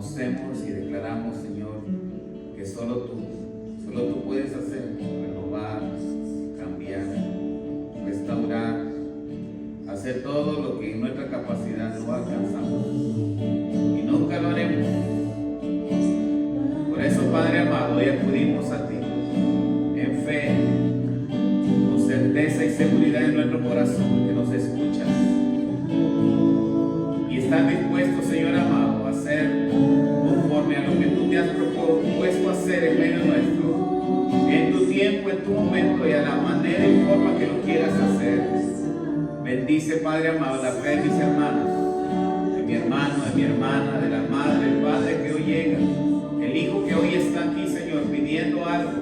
reconocemos y declaramos, Señor, que solo tú puedes hacer, renovar, cambiar, restaurar, hacer todo lo que en nuestra capacidad no alcanzamos y nunca lo haremos. Por eso, Padre amado, hoy acudimos a ti en fe, con certeza y seguridad en nuestro corazón que nos escuchas y estás dispuesto, Señor amado, a hacer conforme a lo que tú te has propuesto hacer en medio nuestro, en tu tiempo, en tu momento y a la manera y forma que lo quieras hacer. Bendice, Padre amado, la fe de mis hermanos, de mi hermano, de mi hermana, de la madre, el padre que hoy llega, el hijo que hoy está aquí, Señor, pidiendo algo,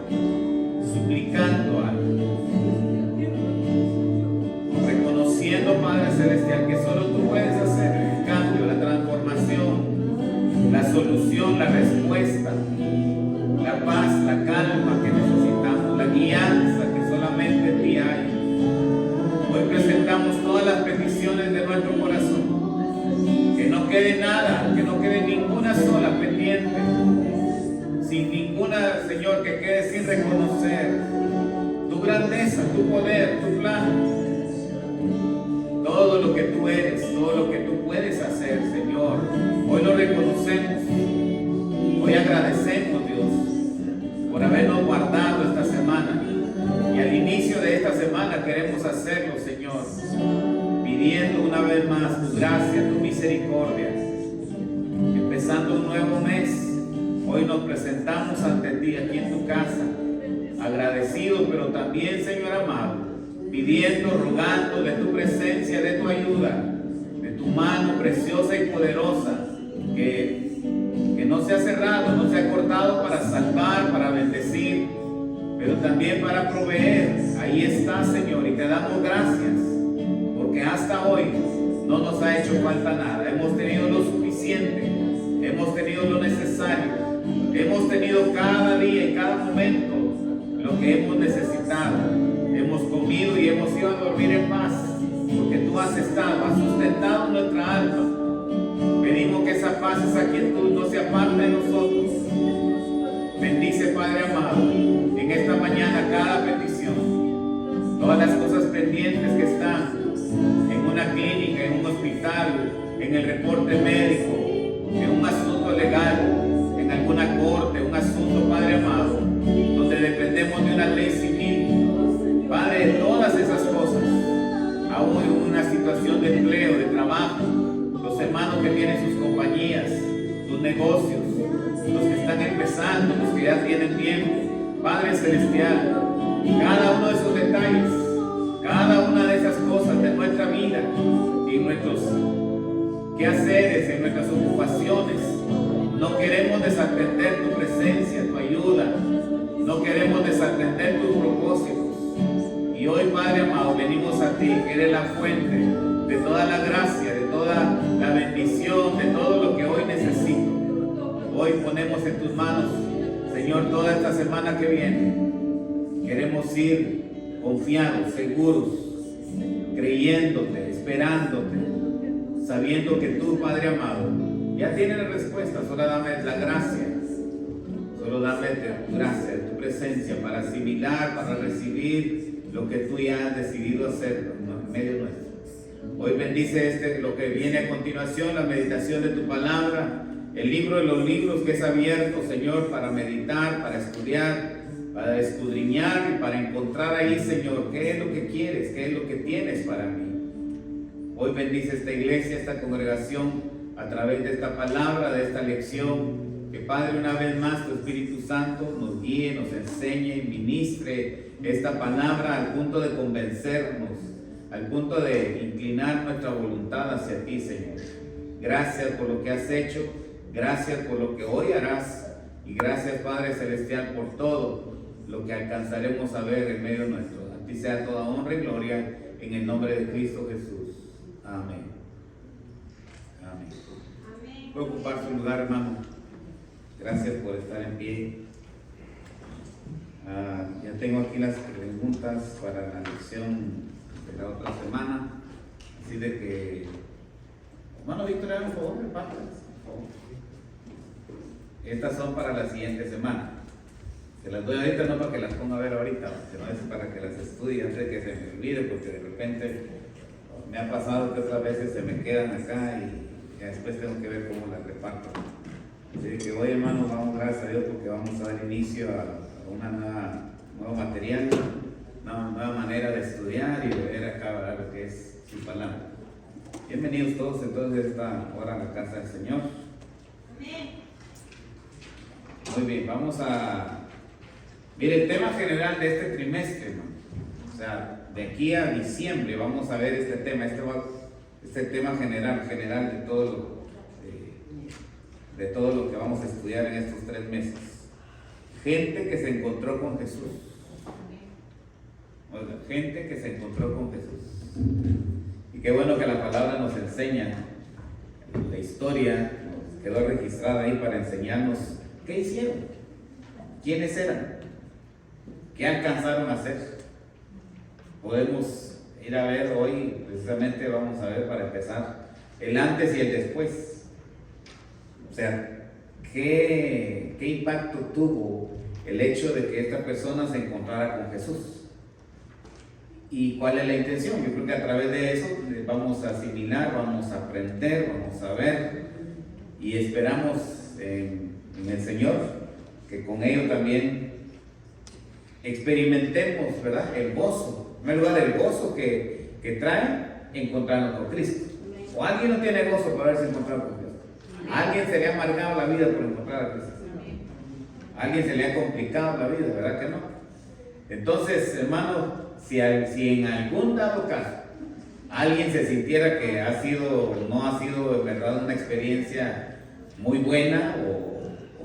suplicando algo, reconociendo, Padre Celestial, que solo tú puedes hacer el cambio, la transformación, la solución, la respuesta, la paz, la calma que necesitamos, la guianza que solamente en ti hay. Hoy presentamos todas las peticiones de nuestro corazón, que no quede nada, que no quede ninguna sola pendiente, sin ninguna, Señor, que quede sin reconocer tu grandeza, tu poder, tu plan, todo lo que tú eres, todo lo que tú puedes hacer, Señor. Hoy lo reconocemos, hoy agradecemos, Dios, por habernos guardado esta semana. Y al inicio de esta semana queremos hacerlo, Señor, pidiendo una vez más tu gracia, tu misericordia. Empezando un nuevo mes, hoy nos presentamos ante ti aquí en tu casa, agradecidos, pero también, Señor amado, pidiendo, rogando de tu presencia, de tu ayuda, de tu mano preciosa y poderosa, que no se ha cerrado, no se ha cortado para salvar, para bendecir, pero también para proveer. Ahí está, Señor, y te damos gracias, porque hasta hoy no nos ha hecho falta nada. Hemos tenido lo suficiente, hemos tenido lo necesario, hemos tenido cada día y cada momento lo que hemos necesitado. Hemos comido y hemos ido a dormir en paz, porque tú has estado, has sustentado nuestra alma. Pedimos que esa paz, esa quietud no se aparte de nosotros. Bendice, Padre amado, en esta mañana cada petición, todas las cosas pendientes que están en una clínica, en un hospital, en el reporte médico, en un asunto legal, en alguna corte, un asunto, Padre amado, donde dependemos de una ley civil. Padre, todas esas cosas, aún en una situación de empleo, de trabajo, los hermanos que tienen sus compañías, sus negocios, los que están empezando, los que ya tienen tiempo, Padre Celestial, cada uno de esos detalles, cada una de esas cosas de nuestra vida y nuestros quehaceres, en nuestras ocupaciones, no queremos desatender tu presencia, tu ayuda, no queremos desatender tus propósitos. Y hoy, Padre amado, venimos a ti, que eres la fuente de toda la gracia, de toda la bendición, de todo lo que hoy necesito. Hoy ponemos en tus manos, Señor, toda esta semana que viene. Queremos ir confiados, seguros, creyéndote, esperándote, sabiendo que tú, Padre amado, ya tienes la respuesta. Solo dame la gracia, solo dame tu gracia, tu presencia para asimilar, para recibir lo que tú ya has decidido hacer en medio nuestro. Hoy bendice lo que viene a continuación, la meditación de tu palabra, el libro de los libros que es abierto, Señor, para meditar, para estudiar, para escudriñar y para encontrar ahí, Señor, qué es lo que quieres, qué es lo que tienes para mí. Hoy bendice esta iglesia, esta congregación, a través de esta palabra, de esta lección. Que, Padre, una vez más tu Espíritu Santo nos guíe, nos enseñe y ministre esta palabra al punto de convencernos, al punto de inclinar nuestra voluntad hacia ti, Señor. Gracias por lo que has hecho, gracias por lo que hoy harás y gracias, Padre Celestial, por todo lo que alcanzaremos a ver en medio nuestro. A ti sea toda honra y gloria en el nombre de Cristo Jesús. Amén. Amén. Puede ocupar su lugar, hermano. Gracias por estar en pie. Ya tengo aquí las preguntas para la lección de la otra semana. Así de que, hermano Víctor, haga un favor, repártalas, por favor. Estas son para la siguiente semana. Se las doy ahorita no para que las ponga a ver ahorita, sino es para que las estudie antes de que se me olvide, porque de repente me ha pasado que otras veces se me quedan acá y después tengo que ver cómo las reparto. Así que hoy, hermanos, vamos, gracias a Dios, porque vamos a dar inicio a una nuevo material, una nueva manera de estudiar y de ver acá, ¿verdad?, lo que es su palabra. Bienvenidos todos entonces a esta hora a la casa del Señor. Muy bien, vamos a... Mire, el tema general de este trimestre, hermano, o sea, de aquí a diciembre vamos a ver este tema, este tema general de todo lo que vamos a estudiar en estos 3 meses. Gente que se encontró con Jesús. Oiga, gente que se encontró con Jesús. Y qué bueno que la palabra nos enseña, la historia nos quedó registrada ahí para enseñarnos qué hicieron, quiénes eran, qué alcanzaron a hacer. Podemos ir a ver hoy, precisamente vamos a ver para empezar, el antes y el después. O sea, ¿qué impacto tuvo el hecho de que esta persona se encontrara con Jesús? ¿Y cuál es la intención? Yo creo que a través de eso vamos a asimilar, vamos a aprender, vamos a ver y esperamos en el Señor que con ello también experimentemos, ¿verdad?, el gozo. En primer lugar, el gozo que trae encontrarnos con Cristo. O alguien no tiene gozo por haberse encontrado con Cristo. A alguien se le ha amargado la vida por encontrar a Cristo. A alguien se le ha complicado la vida, ¿verdad que no? Entonces, hermanos, si en algún dado caso alguien se sintiera que no ha sido en verdad una experiencia muy buena o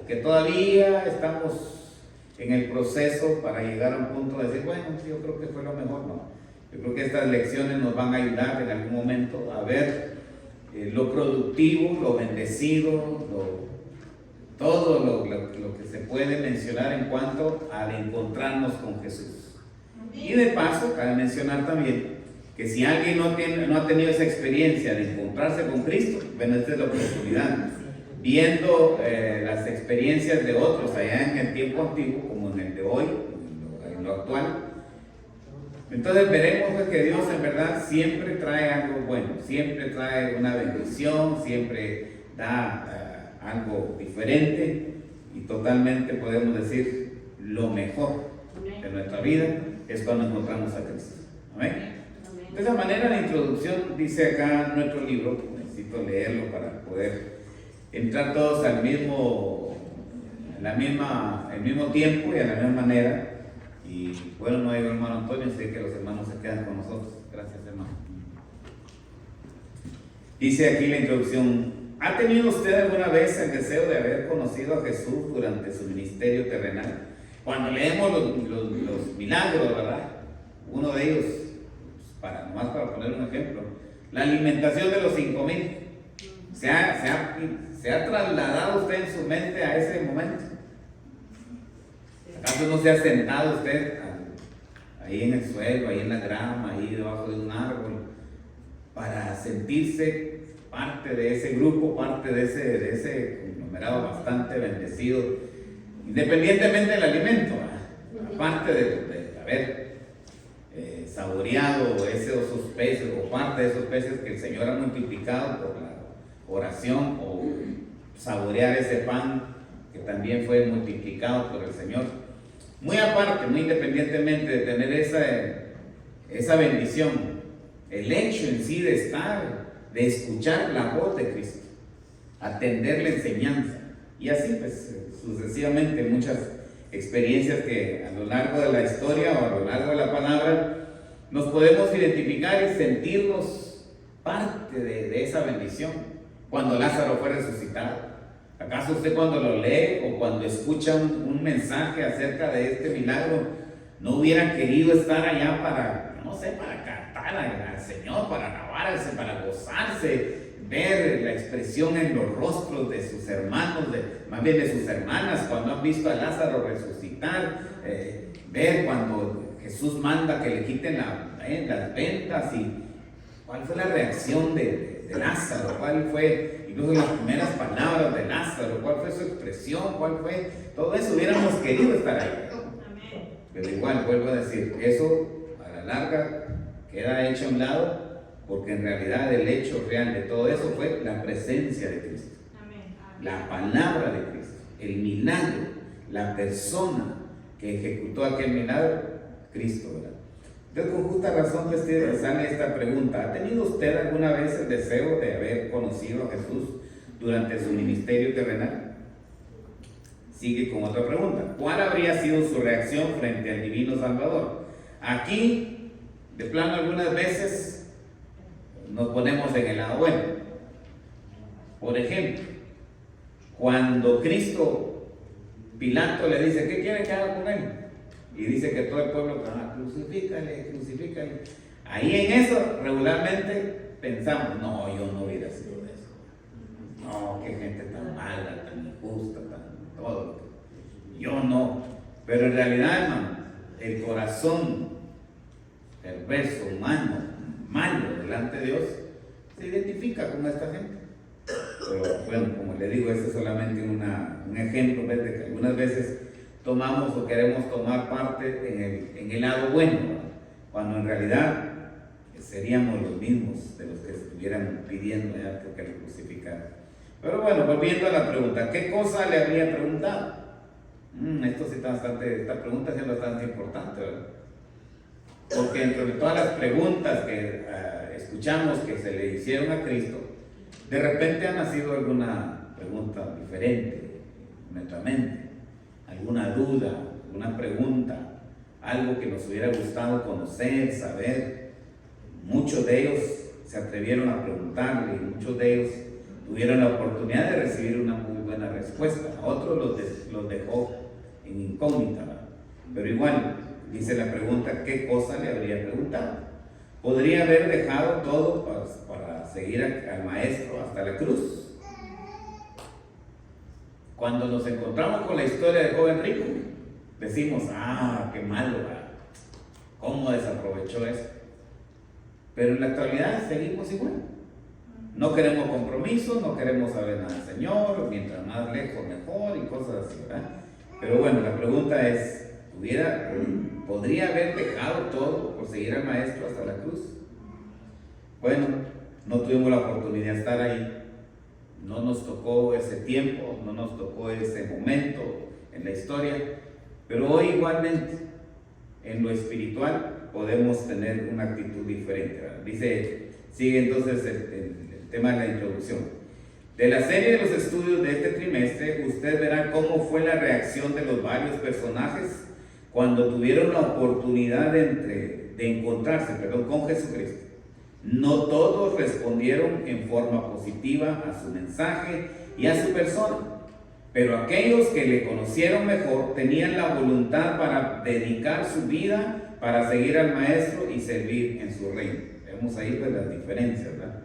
que todavía estamos en el proceso para llegar a un punto de decir, bueno, yo creo que fue lo mejor, no. Yo creo que estas lecciones nos van a ayudar en algún momento a ver lo productivo, lo bendecido, todo lo que se puede mencionar en cuanto al encontrarnos con Jesús. Y de paso, cabe mencionar también que si alguien no ha tenido esa experiencia de encontrarse con Cristo, bueno, esta es la oportunidad. Viendo las experiencias de otros allá en el tiempo antiguo, como en el de hoy, en lo actual, entonces veremos pues, que Dios en verdad siempre trae algo bueno, siempre trae una bendición, siempre da algo diferente y totalmente podemos decir lo mejor de nuestra vida es cuando encontramos a Cristo. Amén. De esa manera la introducción dice acá nuestro libro, necesito leerlo para poder entrar todos al mismo tiempo y a la misma manera. Y bueno, no hay hermano Antonio, sé que los hermanos se quedan con nosotros. Gracias, hermano. Dice aquí la introducción: ¿ha tenido usted alguna vez el deseo de haber conocido a Jesús durante su ministerio terrenal? Cuando leemos los milagros, ¿verdad? Uno de ellos, nomás para poner un ejemplo, la alimentación de los 5,000. ¿Se ha trasladado usted en su mente a ese momento? ¿Acaso no se ha sentado usted ahí en el suelo, ahí en la grama, ahí debajo de un árbol, para sentirse parte de ese grupo, parte de ese conglomerado bastante bendecido, independientemente del alimento, aparte de haber saboreado esos peces o parte de esos peces que el Señor ha multiplicado por la oración, o saborear ese pan que también fue multiplicado por el Señor? Muy aparte, muy independientemente de tener esa bendición, el hecho en sí de de escuchar la voz de Cristo, atender la enseñanza, y así pues sucesivamente muchas experiencias que a lo largo de la historia o a lo largo de la palabra nos podemos identificar y sentirnos parte de esa bendición. Cuando Lázaro fue resucitado, ¿acaso usted cuando lo lee o cuando escucha un mensaje acerca de este milagro no hubiera querido estar allá para, no sé, para cantar al Señor, para alabarse, para gozarse, ver la expresión en los rostros de sus hermanos, más bien de sus hermanas, cuando han visto a Lázaro resucitar, ver cuando Jesús manda que le quiten las vendas y cuál fue la reacción de Lázaro, cuál fue, y luego las primeras palabras de Lázaro, cuál fue su expresión, cuál fue, todo eso hubiéramos querido estar ahí. Pero igual, vuelvo a decir, eso a la larga queda hecho a un lado, porque en realidad el hecho real de todo eso fue la presencia de Cristo. La palabra de Cristo, el milagro, la persona que ejecutó aquel milagro, Cristo, ¿verdad? Entonces, con justa razón sale esta pregunta: ¿ha tenido usted alguna vez el deseo de haber conocido a Jesús durante su ministerio terrenal? Sigue con otra pregunta: ¿cuál habría sido su reacción frente al divino Salvador? Aquí, de plano, algunas veces nos ponemos en el lado bueno. Por ejemplo, cuando Pilato le dice: ¿qué quiere que haga con él? Y dice que todo el pueblo: crucifícale, crucifícale. Ahí en eso regularmente pensamos: no, yo no hubiera sido de eso. No, qué gente tan mala, tan injusta, tan todo. Yo no. Pero en realidad, hermano, el corazón perverso, humano, malo delante de Dios, se identifica con esta gente. Pero bueno, como le digo, ese es solamente un ejemplo, ¿ves? De que algunas veces tomamos o queremos tomar parte en el lado bueno, ¿verdad? Cuando en realidad seríamos los mismos de los que estuvieran pidiendo que lo crucificaran. Pero bueno, volviendo a la pregunta, ¿qué cosa le habría preguntado? Esta pregunta es bastante importante, ¿verdad? Porque entre todas las preguntas que escuchamos que se le hicieron a Cristo, de repente ha nacido alguna pregunta diferente en nuestra mente, alguna duda, alguna pregunta, algo que nos hubiera gustado conocer, saber. Muchos de ellos se atrevieron a preguntarle y muchos de ellos tuvieron la oportunidad de recibir una muy buena respuesta. A otros los dejó en incógnita, ¿verdad? Pero igual, dice la pregunta: ¿qué cosa le habría preguntado? Podría haber dejado todo para seguir al Maestro hasta la cruz. Cuando nos encontramos con la historia del joven rico, decimos: qué malo, ¿verdad? ¿Cómo desaprovechó eso? Pero en la actualidad seguimos igual. No queremos compromiso, no queremos saber nada del Señor, mientras más lejos mejor y cosas así, ¿verdad? Pero bueno, la pregunta es: ¿podría haber dejado todo por seguir al Maestro hasta la cruz? Bueno, no tuvimos la oportunidad de estar ahí, no nos tocó ese tiempo, no nos tocó ese momento en la historia, pero hoy igualmente, en lo espiritual, podemos tener una actitud diferente, ¿verdad? Sigue entonces el tema de la introducción. De la serie de los estudios de este trimestre, usted verá cómo fue la reacción de los varios personajes cuando tuvieron la oportunidad de encontrarse con Jesucristo. No todos respondieron en forma positiva a su mensaje y a su persona, pero aquellos que le conocieron mejor tenían la voluntad para dedicar su vida para seguir al Maestro y servir en su reino. Vemos ahí pues las diferencias, ¿verdad?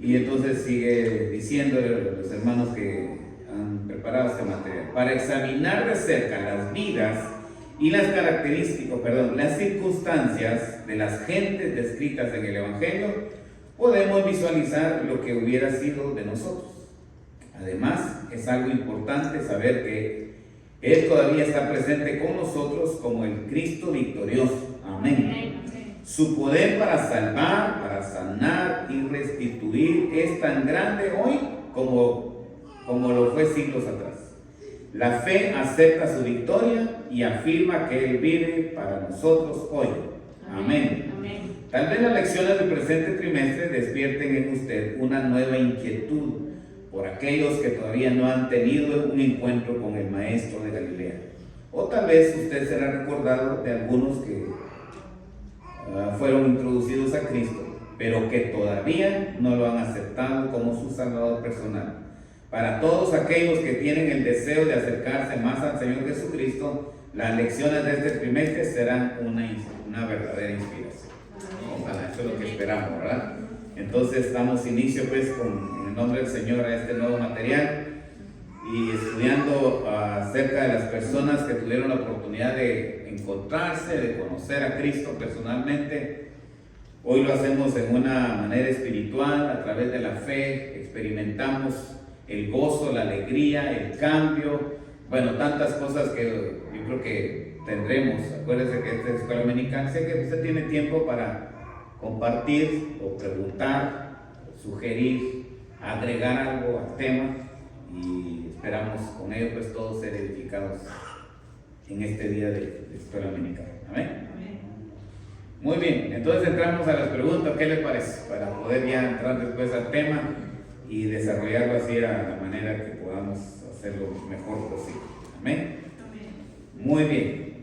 Y entonces sigue diciendo los hermanos que han preparado este material: para examinar de cerca las vidas y las las circunstancias de las gentes descritas en el Evangelio, podemos visualizar lo que hubiera sido de nosotros. Además, es algo importante saber que Él todavía está presente con nosotros como el Cristo victorioso. Amén. Su poder para salvar, para sanar y restituir es tan grande hoy como lo fue siglos atrás. La fe acepta su victoria y afirma que Él vive para nosotros hoy. Amén. Tal vez las lecciones del presente trimestre despierten en usted una nueva inquietud por aquellos que todavía no han tenido un encuentro con el Maestro de Galilea. O tal vez usted será recordado de algunos que fueron introducidos a Cristo, pero que todavía no lo han aceptado como su Salvador personal. Para todos aquellos que tienen el deseo de acercarse más al Señor Jesucristo, las lecciones de este trimestre serán una verdadera inspiración. Ojalá, eso es lo que esperamos, ¿verdad? Entonces damos inicio pues en el nombre del Señor a este nuevo material y estudiando acerca de las personas que tuvieron la oportunidad de encontrarse, de conocer a Cristo personalmente. Hoy lo hacemos en una manera espiritual, a través de la fe, experimentamos el gozo, la alegría, el cambio, bueno, tantas cosas que yo creo que tendremos. Acuérdense que esta es escuela dominical, sé que usted tiene tiempo para compartir o preguntar, sugerir, agregar algo al tema, y esperamos con ello pues todos ser edificados en este día de escuela dominical. Amén. Muy bien, entonces entramos a las preguntas. ¿Qué les parece? Para poder ya entrar después al tema y desarrollarlo así a la manera que podamos hacerlo mejor posible. Amén. Muy bien.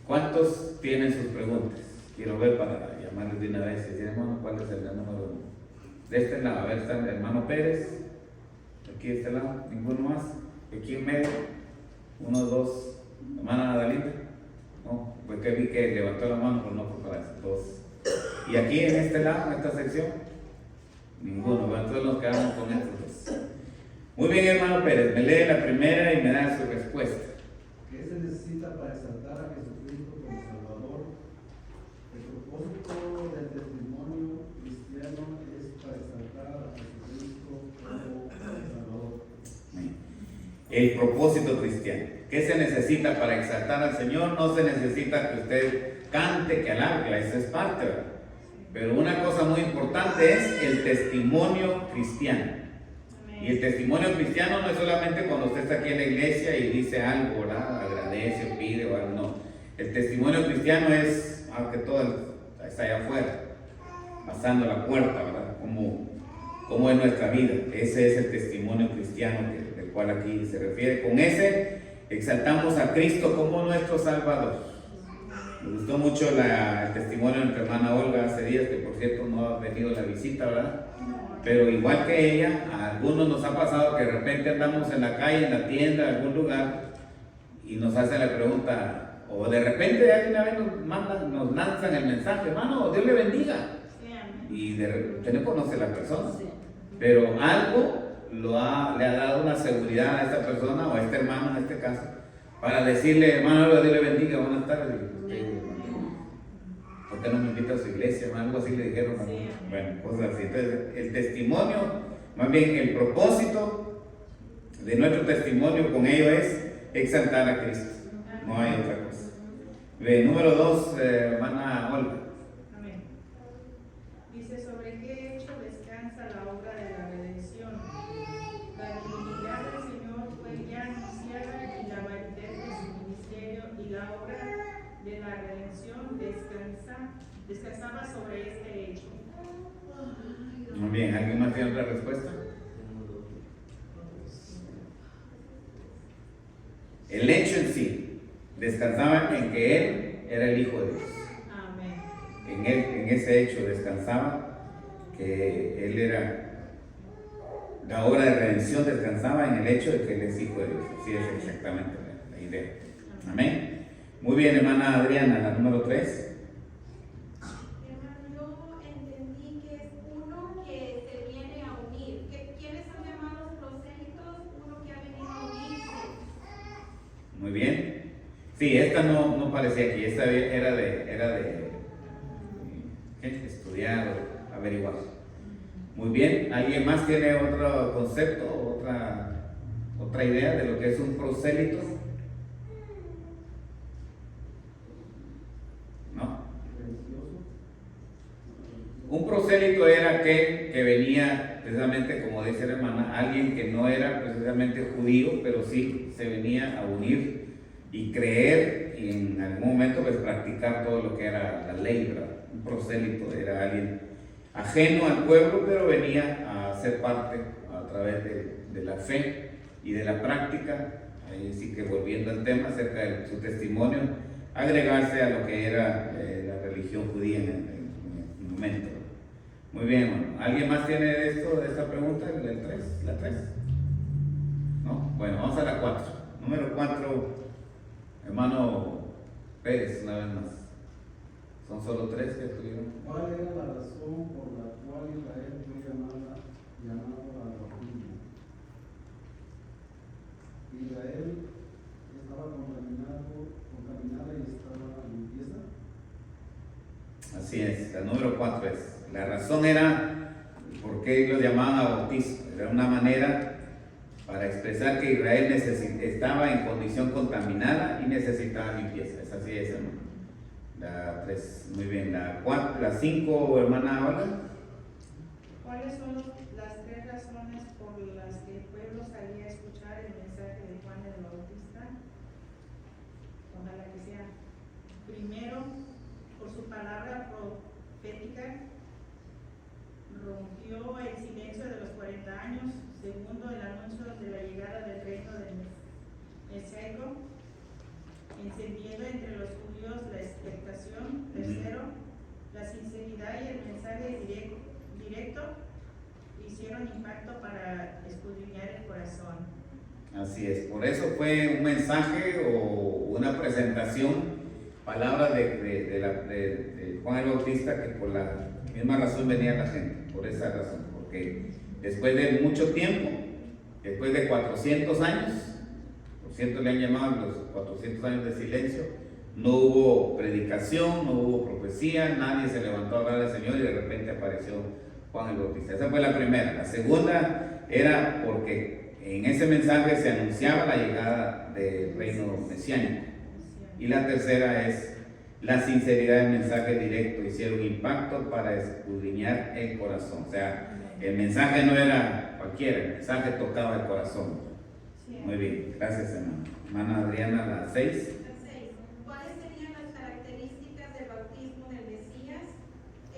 ¿Cuántos tienen sus preguntas? Quiero ver para llamarles de una vez y decir, hermano, ¿cuál es el número uno? De este lado, a ver, está el hermano Pérez. Aquí de este lado, ninguno más. Aquí en medio, 1, 2, hermana Dalinda. No, porque vi que levantó la mano, pero no fue para eso. 2. Y aquí en este lado, en esta sección, ninguno. Bueno, entonces nos quedamos con estos 2. Muy bien, hermano Pérez, me lee la primera y me da su respuesta. ¿Qué se necesita para exaltar a Jesucristo como Salvador? El propósito del testimonio cristiano es para exaltar a Jesucristo como Salvador. El propósito cristiano. ¿Qué se necesita para exaltar al Señor? No se necesita que usted cante, que alabe, eso es parte, ¿verdad? Pero una cosa muy importante es el testimonio cristiano. Y el testimonio cristiano no es solamente cuando usted está aquí en la iglesia y dice algo, ¿verdad? Agradece, pide o algo, no. El testimonio cristiano es, aunque todo está allá afuera, pasando la puerta, ¿verdad? Como es nuestra vida. Ese es el testimonio cristiano del cual aquí se refiere. Con ese exaltamos a Cristo como nuestro Salvador. Me gustó mucho el testimonio de nuestra hermana Olga hace días, que por cierto no ha venido la visita, ¿verdad? Pero igual que ella, a algunos nos ha pasado que de repente andamos en la calle, en la tienda, en algún lugar, y nos hacen la pregunta, o de repente alguien una vez nos lanzan el mensaje, hermano, Dios le bendiga. Y de repente usted no conoce a la persona, pero algo le ha dado una seguridad a esta persona o a este hermano en este caso, para decirle, hermano, Dios le bendiga, buenas tardes. ¿Por qué no me invita a su iglesia? Algo así le dijeron. Sí. Bueno, cosas así. Entonces, el testimonio, más bien el propósito de nuestro testimonio con ello es exaltar a Cristo. No hay otra cosa. Número 2, hermana Olga. Amén. Dice, ¿sobre qué hecho descansa la obra de la redención? La divinidad del Señor fue ya anunciada y la validez de su ministerio y la obra de la redención descansaba sobre este hecho. Muy bien, ¿alguien más tiene otra respuesta? El hecho en sí descansaba en que Él era el Hijo de Dios. Amén. En ese hecho descansaba que Él era, la obra de redención descansaba en el hecho de que Él es Hijo de Dios. Así es exactamente la idea. Amén. Muy bien, hermana Adriana, la número 3. Hermano, yo entendí que es uno que se viene a unir. ¿Quiénes son llamados prosélitos? Uno que ha venido a unirse. Muy bien. Sí, esta no parecía aquí, esta era de estudiar o averiguar. Muy bien, ¿alguien más tiene otro concepto, otra idea de lo que es un prosélito? Un prosélito era aquel que venía precisamente, como dice la hermana, alguien que no era precisamente judío, pero sí se venía a unir y creer y en algún momento pues practicar todo lo que era la ley, ¿verdad? Un prosélito era alguien ajeno al pueblo, pero venía a ser parte a través de la fe y de la práctica. Ahí sí que volviendo al tema acerca de su testimonio, agregarse a lo que era la religión judía en el momento. Muy bien, hermano. ¿Alguien más tiene de esta pregunta? ¿La 3? ¿No? Bueno, vamos a la 4. Número 4, hermano Pérez, una vez más. Son solo 3 que estuvieron. ¿Cuál era la razón por la cual Israel fue llamado a la familia? Israel estaba contaminada y estaba limpieza. Así es, la número 4. 4 es. La razón era por qué lo llamaban a bautismo. Era una manera para expresar que Israel estaba en condición contaminada y necesitaba limpieza. Es así, es, hermano. La 3, muy bien. La 5, hermana Olga. ¿Cuáles son las 3 razones por las que el pueblo salía a escuchar el mensaje de Juan el Bautista? Ojalá que sea. Primero, por su palabra profética, rompió el silencio de los 40 años. Segundo, el anuncio de la llegada del reino del Mesías, encendiendo entre los judíos la expectación. Tercero, la sinceridad y el mensaje directo hicieron impacto para escudriñar el corazón. Así es, por eso fue un mensaje o una presentación, palabra de Juan el Bautista, que por la misma razón venía la gente, por esa razón, porque después de mucho tiempo, después de 400 años, por cierto le han llamado los 400 años de silencio, no hubo predicación, no hubo profecía, nadie se levantó a hablar del Señor y de repente apareció Juan el Bautista. Esa fue la primera. La segunda era porque en ese mensaje se anunciaba la llegada del reino mesiánico. Y la tercera es la sinceridad del mensaje directo, hicieron impacto para escudriñar el corazón. O sea, el mensaje no era cualquiera, el mensaje tocaba el corazón. Muy bien, gracias, hermano. Hermana Adriana, la 6. ¿Cuáles serían las características del bautismo del Mesías?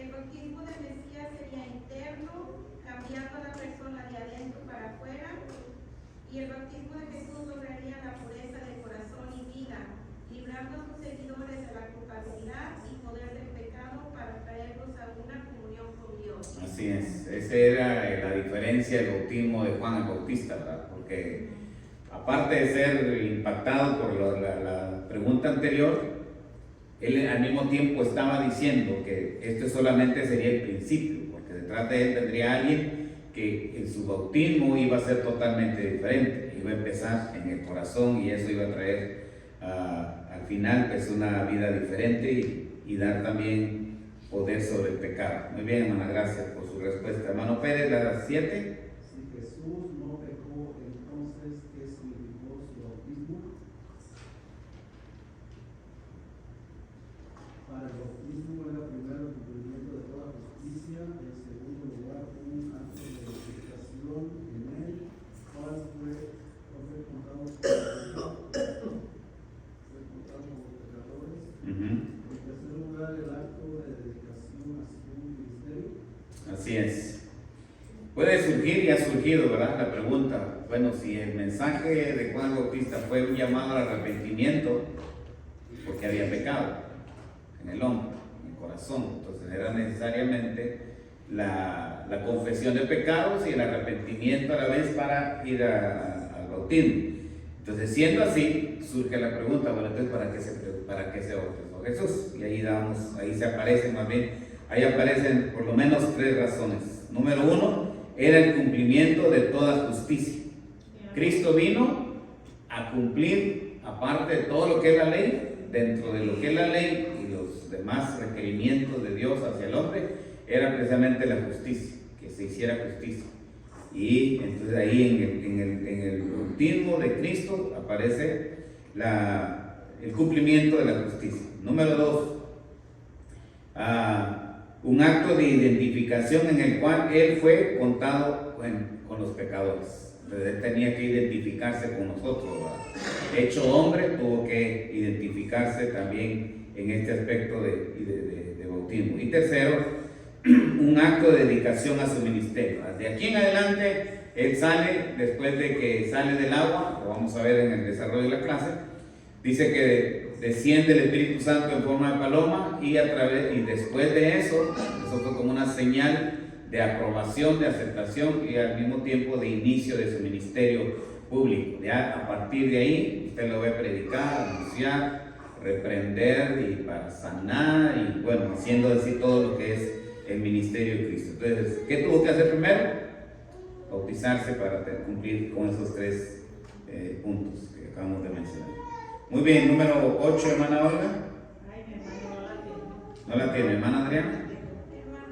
El bautismo del Mesías sería interno, cambiando a la persona de adentro para afuera, y el bautismo de Jesús lograría la pureza del corazón y vida, librando a sus seguidores de la culpabilidad y poder del pecado para traerlos a una comunión con Dios. Así es, esa era la diferencia del bautismo de Juan el Bautista, ¿verdad? Porque aparte de ser impactado por la pregunta anterior, él al mismo tiempo estaba diciendo que esto solamente sería el principio, porque detrás de él vendría alguien que en su bautismo iba a ser totalmente diferente, iba a empezar en el corazón y eso iba a traer al final pues una vida diferente y dar también poder sobre el pecado. Muy bien, hermana, gracias por su respuesta. Hermano Pérez, la 7. Si Jesús no pecó, entonces, ¿qué significó su bautismo? Para el bautismo era primero el cumplimiento de toda justicia, en segundo lugar un acto de justificación en él, cual fue contado por los pecadores. En tercer lugar, el acto de dedicación a su ministerio. Así es. Puede surgir y ha surgido, ¿verdad? La pregunta, bueno, si el mensaje de Juan el Bautista fue un llamado al arrepentimiento, porque había pecado en el hombre, en el corazón, entonces era necesariamente la confesión de pecados y el arrepentimiento a la vez para ir al bautismo. Entonces, siendo así, surge la pregunta, bueno, entonces, ¿para qué se bautizó Jesús? Y ahí se aparecen más bien, ahí aparecen por lo menos 3 razones. Número 1, era el cumplimiento de toda justicia. Cristo vino a cumplir, aparte de todo lo que es la ley, dentro de lo que es la ley y los demás requerimientos de Dios hacia el hombre, era precisamente la justicia, que se hiciera justicia. Y entonces ahí en el bautismo de Cristo aparece el cumplimiento de la justicia. Número 2, un acto de identificación en el cual Él fue contado con los pecadores. Entonces Él tenía que identificarse con nosotros, ¿verdad? Hecho hombre, tuvo que identificarse también en este aspecto de bautismo. Y tercero, un acto de dedicación a su ministerio. De aquí en adelante, Él sale, después de que sale del agua, lo vamos a ver en el desarrollo de la clase, dice que desciende el Espíritu Santo en forma de paloma y después de eso fue como una señal de aprobación, de aceptación y al mismo tiempo de inicio de su ministerio público. Ya a partir de ahí, usted lo ve predicar, anunciar, reprender y para sanar y bueno, haciendo así todo lo que es el ministerio de Cristo. Entonces, ¿qué tuvo que hacer primero? Bautizarse para cumplir con esos 3 puntos que acabamos de mencionar. Muy bien, número 8, hermana Olga. Ay, mi hermano no la tiene. ¿No la tiene, hermana Adriana? Hermano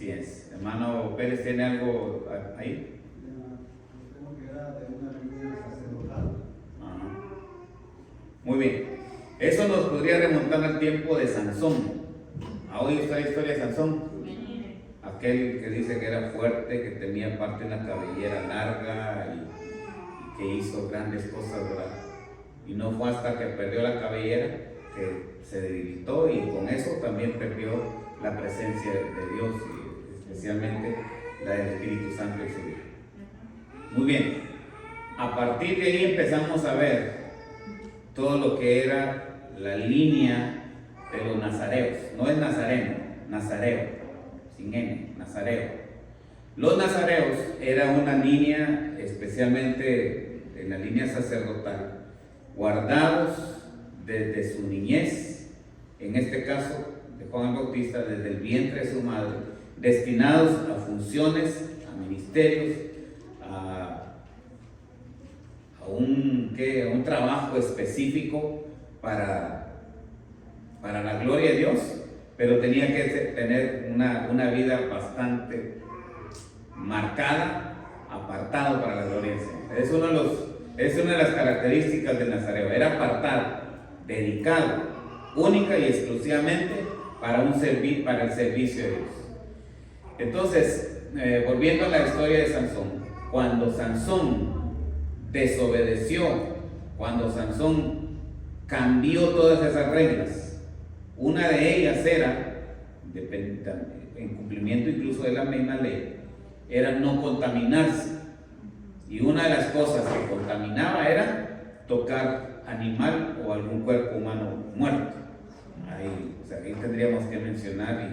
Así es. Hermano Pérez, ¿tiene algo ahí? Como que era de una línea sacerdotal. Ajá. Muy bien. Eso nos podría remontar al tiempo de Sansón. ¿Ha oído usted la historia de Sansón? Aquel que dice que era fuerte, que tenía parte de una cabellera larga y que hizo grandes cosas, ¿verdad? Y no fue hasta que perdió la cabellera que se debilitó, y con eso también perdió la presencia de Dios, y especialmente la del Espíritu Santo en su vida. Muy bien, a partir de ahí empezamos a ver todo lo que era la línea de los nazareos. No es nazareno, nazareo, sin N, nazareo. Los nazareos era una línea, especialmente en la línea sacerdotal, guardados desde su niñez, en este caso de Juan el Bautista, desde el vientre de su madre, destinados a funciones, a ministerios, a un trabajo específico para la gloria de Dios, pero tenía que tener una vida bastante marcada, apartado para la gloria del Señor. Es una de las características del nazareo. Era apartado, dedicado, única y exclusivamente para el servicio de Dios. Entonces, volviendo a la historia de Sansón, cuando Sansón desobedeció, cuando Sansón cambió todas esas reglas, una de ellas era, en cumplimiento incluso de la misma ley, era no contaminarse. Y una de las cosas que contaminaba era tocar animal o algún cuerpo humano muerto. Ahí tendríamos que mencionar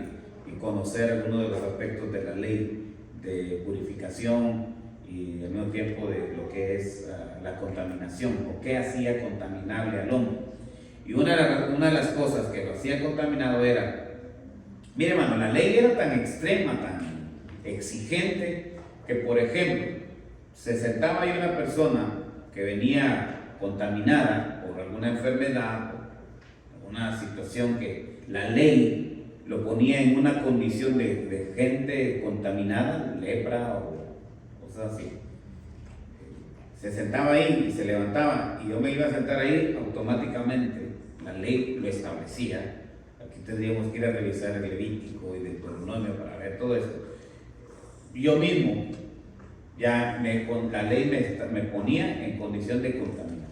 y conocer algunos de los aspectos de la ley de purificación y al mismo tiempo de lo que es la contaminación, o qué hacía contaminable al hombre. Y una de las cosas que lo hacía contaminado era, mire hermano, la ley era tan extrema, tan exigente, que por ejemplo, se sentaba ahí una persona que venía contaminada por alguna enfermedad, una situación que la ley lo ponía en una condición de gente contaminada, lepra o cosas así. Se sentaba ahí y se levantaba, y yo me iba a sentar ahí, automáticamente la ley lo establecía. Aquí tendríamos que ir a revisar el Levítico y Deuteronomio para ver todo eso. Yo mismo, la ley me ponía en condición de contaminar.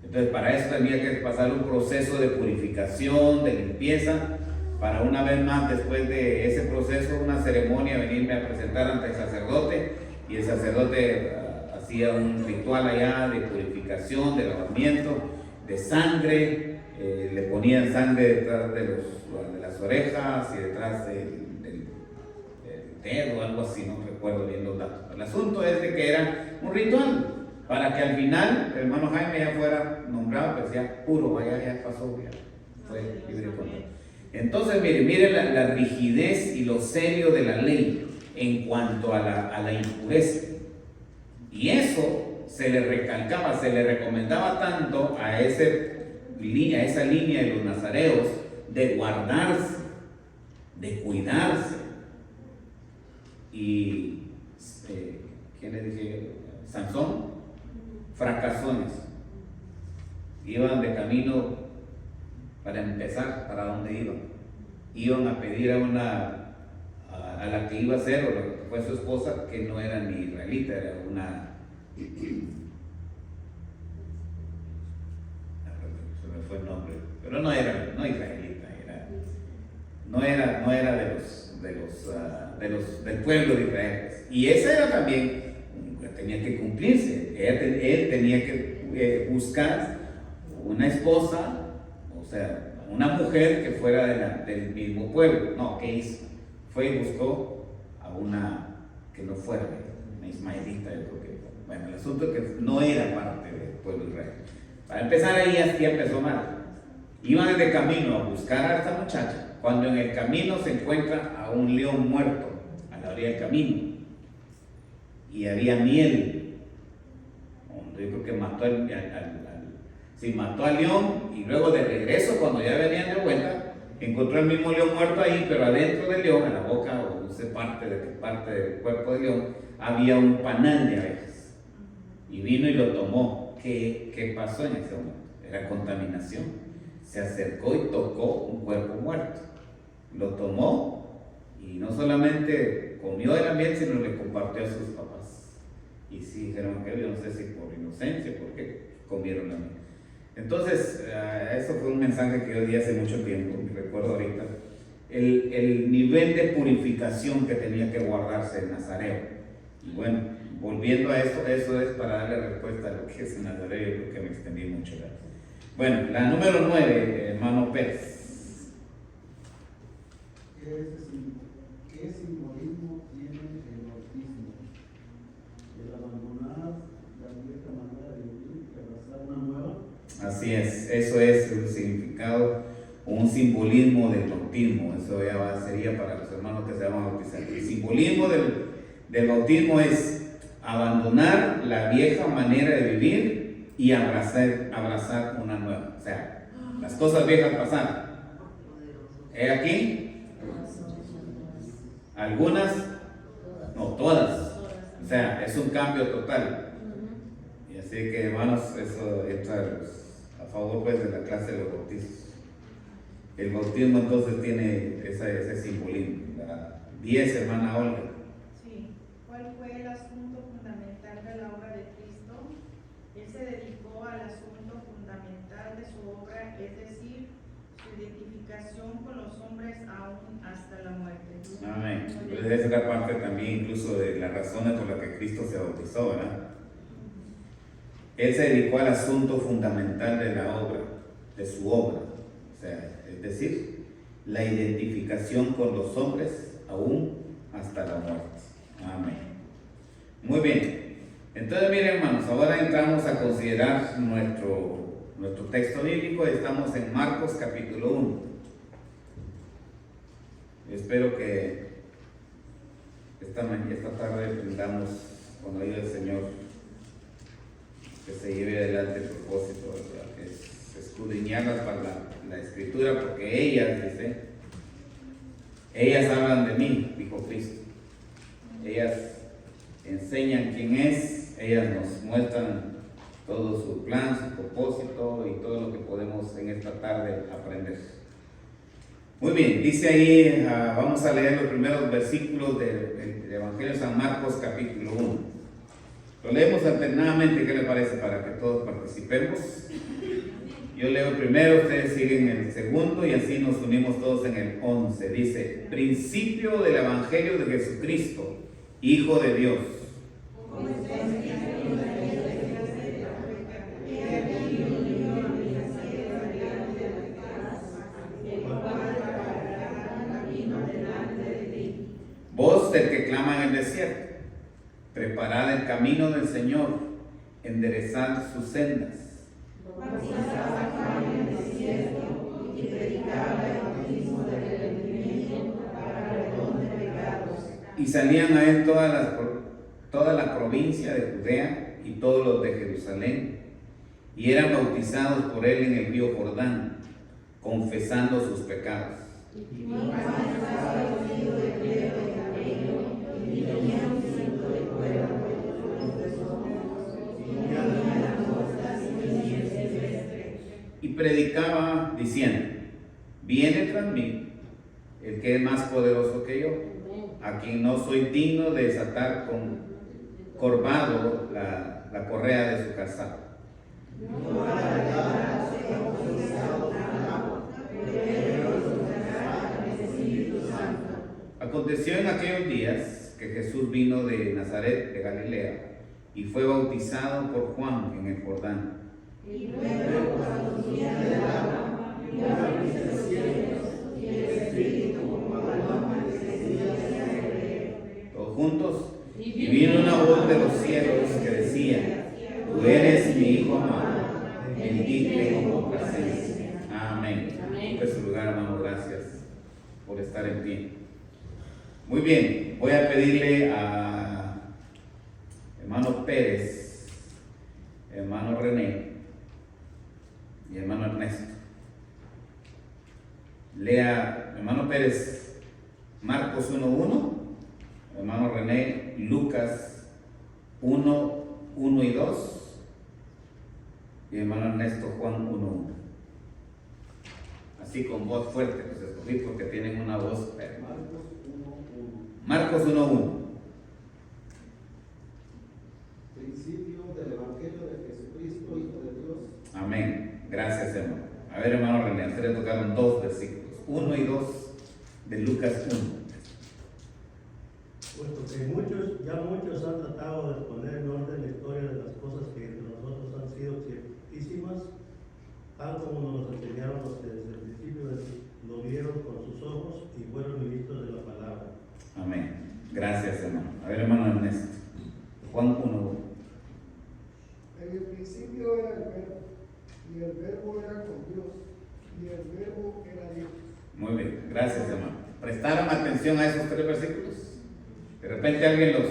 Entonces, para eso tenía que pasar un proceso de purificación, de limpieza, para una vez más, después de ese proceso, una ceremonia, venirme a presentar ante el sacerdote, y el sacerdote hacía un ritual allá de purificación, de lavamiento, de sangre, le ponían sangre detrás de las orejas y detrás del dedo, algo así, no recuerdo bien los datos. El asunto es de que era un ritual, para que al final el hermano Jaime ya fuera nombrado, pues ya puro, ya pasó, ya fue libre de control. Entonces, mire la rigidez y lo serio de la ley en cuanto a la impureza. Y eso se le recalcaba, se le recomendaba tanto a esa línea de los nazareos, de guardarse, de cuidarse. Y, ¿quién le dije? Sansón fracasó en eso. Iban de camino, para empezar, ¿para dónde iban? Iban a pedir a la que iba a ser, o la que fue su esposa, que no era ni israelita, era una, se me fue el nombre, pero no israelita, no era del pueblo de Israel. Y esa era también, tenía que cumplirse. Él tenía que buscar una esposa, o sea, una mujer que fuera del mismo pueblo. No, ¿qué hizo? Fue y buscó a una que no fuera una ismaelita, yo creo que. Bueno, el asunto es que no era parte del pueblo de Israel. Para empezar ahí ya empezó mal. Iban de camino a buscar a esta muchacha, cuando en el camino se encuentra a un león muerto a la orilla del camino, y había miel. Yo creo que mató al león, y luego de regreso, cuando ya venían de vuelta, encontró el mismo león muerto ahí, pero adentro del león, en la boca, o no sé parte del cuerpo del león, había un panal de abejas. Y vino y lo tomó. ¿Qué pasó en ese momento? Era contaminación. Se acercó y tocó un cuerpo muerto. Lo tomó y no solamente comió el ambiente, sino le compartió a sus papás. Y sí dijeron que yo no sé si por inocencia, porque comieron la miel. Entonces, eso fue un mensaje que yo di hace mucho tiempo, me recuerdo ahorita. El nivel de purificación que tenía que guardarse el nazareo. Y bueno, volviendo a eso es para darle respuesta a lo que es el nazareo, yo creo que me extendí mucho. ¿Verdad? Bueno, la número 9, hermano Pérez. ¿Qué simbolismo tiene el bautismo? El abandonar la vieja manera de vivir y abrazar una nueva. Así es, eso es un significado, un simbolismo del bautismo. Eso ya sería para los hermanos que se van a bautizar. El simbolismo del bautismo es abandonar la vieja manera de vivir y abrazar una nueva. O sea, las cosas viejas pasaron. He aquí, algunas, no todas. O sea, es un cambio total. Y así que, hermanos, eso entra a favor pues de la clase de los bautismos. El bautismo entonces tiene ese simbolismo. La 10, hermana Olga. Sí. ¿Cuál fue el asunto fundamental de la obra de Cristo? Él se dedicó al asunto fundamental de su obra, es decir, su identificación con los hombres aún hasta la muerte. Amén. Entonces esa es la parte también incluso de las razones por las que Cristo se bautizó, ¿verdad? Él se dedicó al asunto fundamental de la obra, de su obra. O sea, es decir, la identificación con los hombres aún hasta la muerte. Amén. Muy bien. Entonces, miren, hermanos, ahora entramos a considerar nuestro texto bíblico. Estamos en Marcos capítulo 1. Espero que esta tarde aprendamos con la ayuda del Señor que se lleve adelante el propósito, ¿verdad? Que es escudriñar la escritura, porque ellas hablan de mí, dijo Cristo. Ellas enseñan quién es, ellas nos muestran todo su plan, su propósito y todo lo que podemos en esta tarde aprender. Muy bien, dice ahí, vamos a leer los primeros versículos del Evangelio de San Marcos capítulo 1. Lo leemos alternadamente, ¿qué le parece? Para que todos participemos. Yo leo el primero, ustedes siguen el segundo y así nos unimos todos en el 11. Dice, principio del Evangelio de Jesucristo, Hijo de Dios. Voz del que clama en el desierto, preparad el camino del Señor, enderezad sus sendas. Y salían a él toda la provincia de Judea y todos los de Jerusalén, y eran bautizados por él en el río Jordán, confesando sus pecados. Y predicaba diciendo, viene tras mí el que es más poderoso que yo, a quien no soy digno de desatar con corvado la correa de su calzado. Aconteció en aquellos días que Jesús vino de Nazaret de Galilea y fue bautizado por Juan en el Jordán. Y luego, cuando subía del agua, vio abrirse los cielos y el Espíritu como paloma descendía sobre él. Todos juntos. Y vino una voz de los cielos que decía, tú eres mi Hijo amado, en ti tengo complacencia. Amén. En su lugar, hermano, gracias por estar en pie. Muy bien, voy a pedirle a hermano Pérez, hermano René y hermano Ernesto. Lea, hermano Pérez, Marcos 1:1, hermano René, Lucas 1:1 y 2, y hermano Ernesto, Juan 1:1. Así con voz fuerte, los escogí porque tienen una voz. Marcos 1:1. Principio del Evangelio de Jesucristo, Hijo de Dios. Amén. Gracias, hermano. A ver, hermano René, a usted le tocaron 2 versículos, 1 y 2 de Lucas 1. Puesto que muchos han tratado de poner en orden la historia de las cosas que entre nosotros han sido ciertísimas, tal como nos enseñaron los que desde el principio lo vieron con sus ojos y fueron ministros de la palabra. Amén. Gracias, hermano. A ver, hermano Ernesto, Juan 1:1. En el principio era el Verbo, y el Verbo era con Dios, y el Verbo era Dios. Muy bien, gracias, hermano. ¿Prestaron atención a esos 3 versículos? De repente alguien los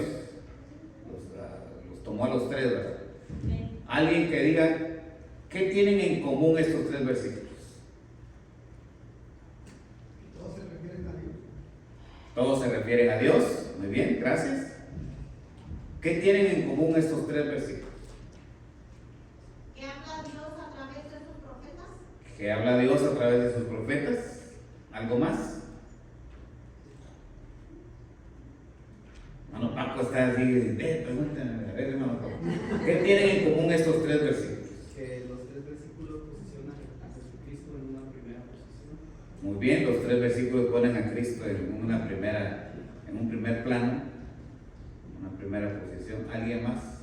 tomó a los 3, ¿verdad? Alguien que diga, ¿qué tienen en común estos 3 versículos? Todos se refieren a Dios. Todos se refieren a Dios. Muy bien, gracias. ¿Qué tienen en común estos 3 versículos? ¿Qué habla Dios a través de sus profetas? Que habla Dios a través de sus profetas. ¿Algo más? Hermano Paco está así, pregúntenme, a ver, hermano Paco. ¿Qué tienen en común estos 3 versículos? Que los 3 versículos posicionan a Jesucristo en una primera posición. Muy bien, los 3 versículos ponen a Cristo en un primer plano, una primera posición. ¿Alguien más?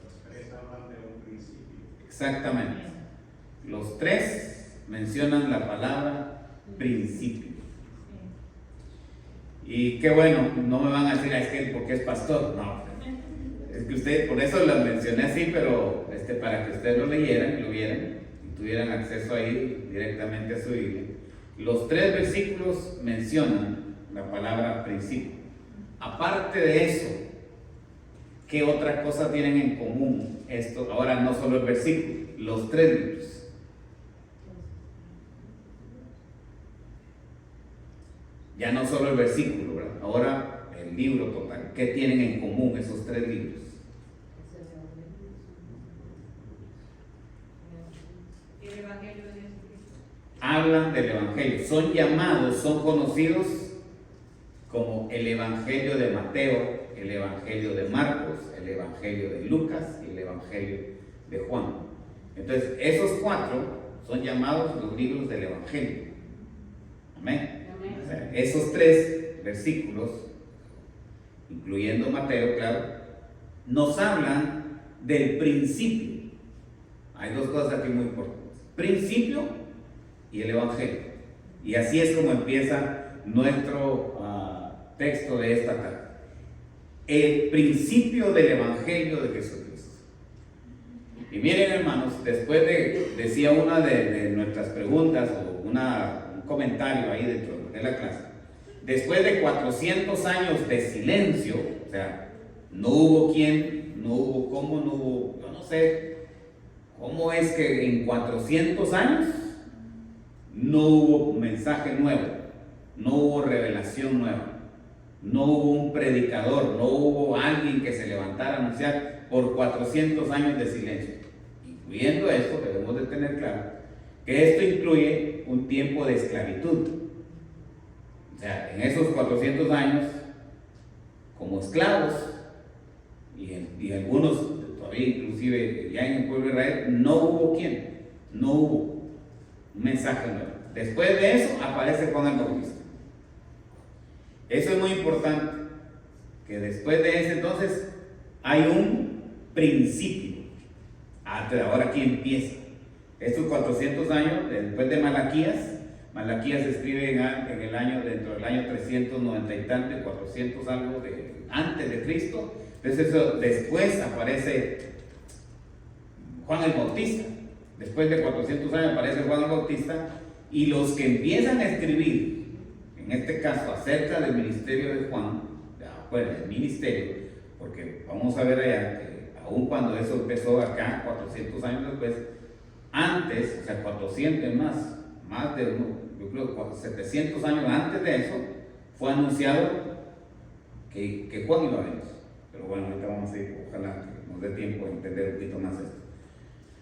Los 3 hablan de un principio. Exactamente. Los 3 mencionan la palabra principio. Y qué bueno, no me van a decir, es que porque es pastor. No, es que usted, por eso lo mencioné así, pero para que ustedes lo leyeran, lo vieran y tuvieran acceso ahí directamente a su Biblia. Los 3 versículos mencionan la palabra principio. Aparte de eso, ¿qué otra cosa tienen en común esto? Ahora no solo el versículo, los 3 libros. Ya no solo el versículo, ¿verdad? Ahora el libro total. ¿Qué tienen en común esos 3 libros? El Evangelio de Jesucristo. Hablan del Evangelio. Son llamados, son conocidos como el Evangelio de Mateo, el Evangelio de Marcos, el Evangelio de Lucas y el Evangelio de Juan. Entonces, esos 4 son llamados los libros del Evangelio. Amén. O sea, esos 3 versículos, incluyendo Mateo, claro, nos hablan del principio. Hay 2 cosas aquí muy importantes: principio y el Evangelio. Y así es como empieza nuestro texto de esta tarde. El principio del Evangelio de Jesucristo. Y miren, hermanos, después decía una de nuestras preguntas o un comentario ahí dentro de la clase, después de 400 años de silencio, o sea, no hubo quién, no hubo cómo, no hubo, yo no sé cómo es que en 400 años no hubo mensaje nuevo, no hubo revelación nueva, no hubo un predicador, no hubo alguien que se levantara a anunciar por 400 años de silencio. Incluyendo esto, debemos de tener claro que esto incluye un tiempo de esclavitud. O sea, en esos 400 años, como esclavos, y algunos todavía inclusive ya en el pueblo de Israel, no hubo quién, no hubo un mensaje nuevo. Después de eso aparece Juan el Bautista. Eso es muy importante, que después de ese entonces hay un principio. Ahora aquí empieza. Estos 400 años, después de Malaquías se escribe en el año, dentro del año 390 y tanto, 400 algo antes de Cristo. Entonces eso, después aparece Juan el Bautista. Después de 400 años aparece Juan el Bautista, y los que empiezan a escribir, en este caso acerca del ministerio de Juan, pues el ministerio, porque vamos a ver allá que aun cuando eso empezó acá 400 años después, antes, o sea 400 más más de, yo creo, 700 años antes de eso, fue anunciado que Juan iba a venir. Pero bueno, ahorita vamos a ir, ojalá que nos dé tiempo de entender un poquito más esto.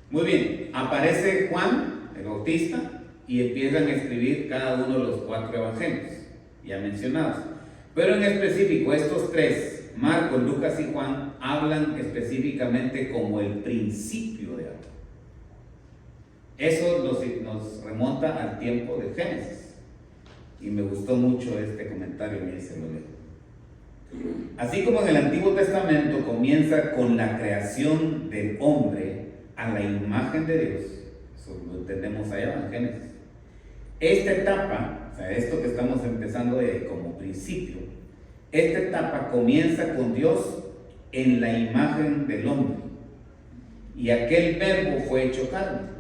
Muy bien, aparece Juan, el Bautista, y empiezan a escribir cada uno de los 4 evangelios, ya mencionados. Pero en específico, estos 3, Marcos, Lucas y Juan, hablan específicamente como el principio de algo. Eso nos remonta al tiempo de Génesis. Y me gustó mucho este comentario, me dice lo leo. Así como en el Antiguo Testamento comienza con la creación del hombre a la imagen de Dios, eso lo entendemos allá en Génesis. Esta etapa, o sea, esto que estamos empezando como principio, esta etapa comienza con Dios en la imagen del hombre. Y aquel verbo fue hecho carne.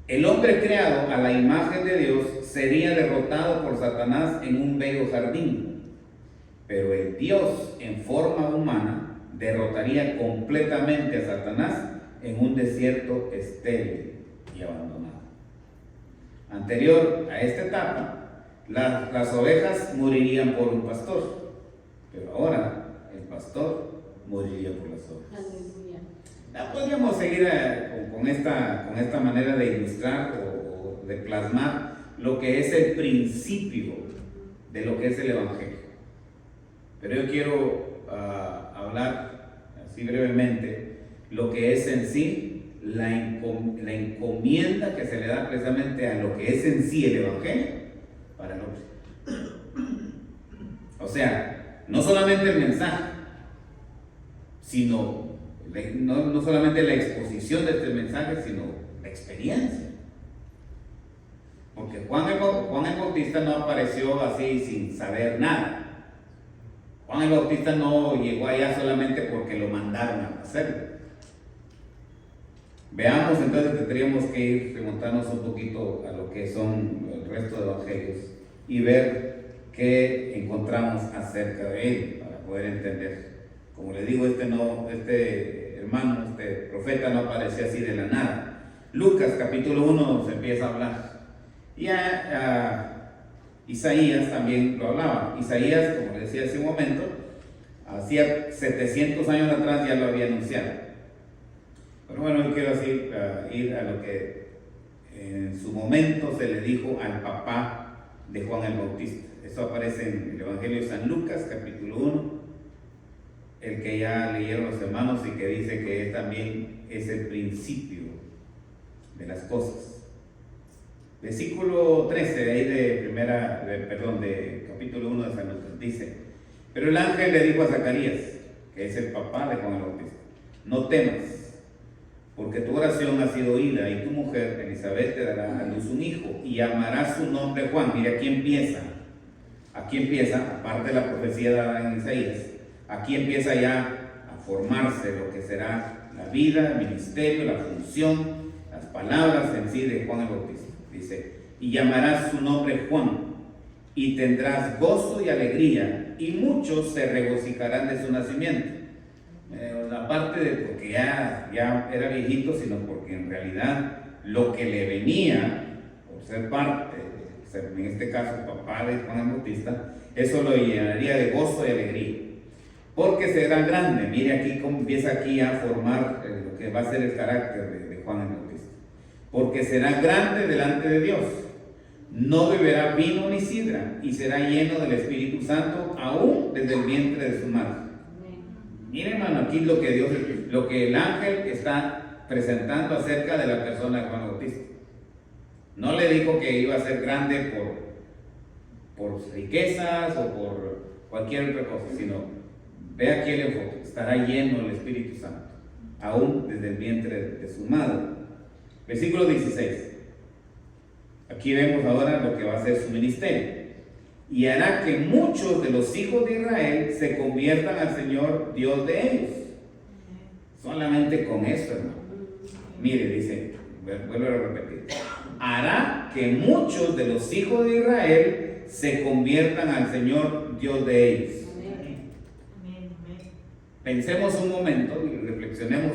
El hombre creado a la imagen de Dios sería derrotado por Satanás en un bello jardín. Pero el Dios en forma humana derrotaría completamente a Satanás en un desierto estéril y abandonado. Anterior a esta etapa, las ovejas morirían por un pastor, pero ahora el pastor moriría por las ovejas. Podríamos seguir con esta manera de ilustrar o de plasmar lo que es el principio de lo que es el Evangelio. Pero yo quiero hablar así brevemente lo que es en sí la encomienda que se le da precisamente a lo que es en sí el Evangelio para el hombre. O sea, no solamente el mensaje, sino no solamente la exposición de este mensaje, sino la experiencia. Porque Juan el Bautista no apareció así sin saber nada. Juan el Bautista no llegó allá solamente porque lo mandaron a hacerlo. Veamos entonces que tendríamos que ir remontarnos un poquito a lo que son el resto de evangelios y ver qué encontramos acerca de él para poder entender. Como le digo, este hermano, este profeta no apareció así de la nada. Lucas capítulo 1 se empieza a hablar. Y Isaías también lo hablaba. Isaías, como decía hace un momento, hacía 700 años atrás ya lo había anunciado. Pero bueno, yo quiero así ir a lo que en su momento se le dijo al papá de Juan el Bautista. Eso aparece en el Evangelio de San Lucas, capítulo 1, el que ya leyeron los hermanos y que dice que también es el principio de las cosas. Versículo 13 de ahí de capítulo 1 de San Lucas, dice: pero el ángel le dijo a Zacarías, que es el papá de Juan el Bautista: no temas, porque tu oración ha sido oída, y tu mujer Elizabeth te dará a luz un hijo, y llamarás su nombre Juan. Mira, aquí empieza, aparte de la profecía dada en Isaías, aquí empieza ya a formarse lo que será la vida, el ministerio, la función, las palabras en sí de Juan el Bautista. Dice: y llamarás su nombre Juan, y tendrás gozo y alegría, y muchos se regocijarán de su nacimiento. Aparte de porque ya era viejito, sino porque en realidad lo que le venía por ser parte, en este caso papá de Juan el Bautista, eso lo llenaría de gozo y alegría, porque será grande. Mire aquí cómo empieza aquí a formar lo que va a ser el carácter de Juan el Bautista. Porque será grande delante de Dios, no beberá vino ni sidra, y será lleno del Espíritu Santo aún desde el vientre de su madre. Miren, hermano, aquí lo que el ángel está presentando acerca de la persona de Juan Bautista. No le dijo que iba a ser grande por riquezas o por cualquier otra cosa, sino, ve aquí el enfoque: estará lleno del Espíritu Santo, aún desde el vientre de su madre. Versículo 16. Aquí vemos ahora lo que va a ser su ministerio. Y hará que muchos de los hijos de Israel se conviertan al Señor Dios de ellos. Solamente con eso, hermano. Mire, dice, vuelvo a repetir: hará que muchos de los hijos de Israel se conviertan al Señor Dios de ellos. Pensemos un momento y reflexionemos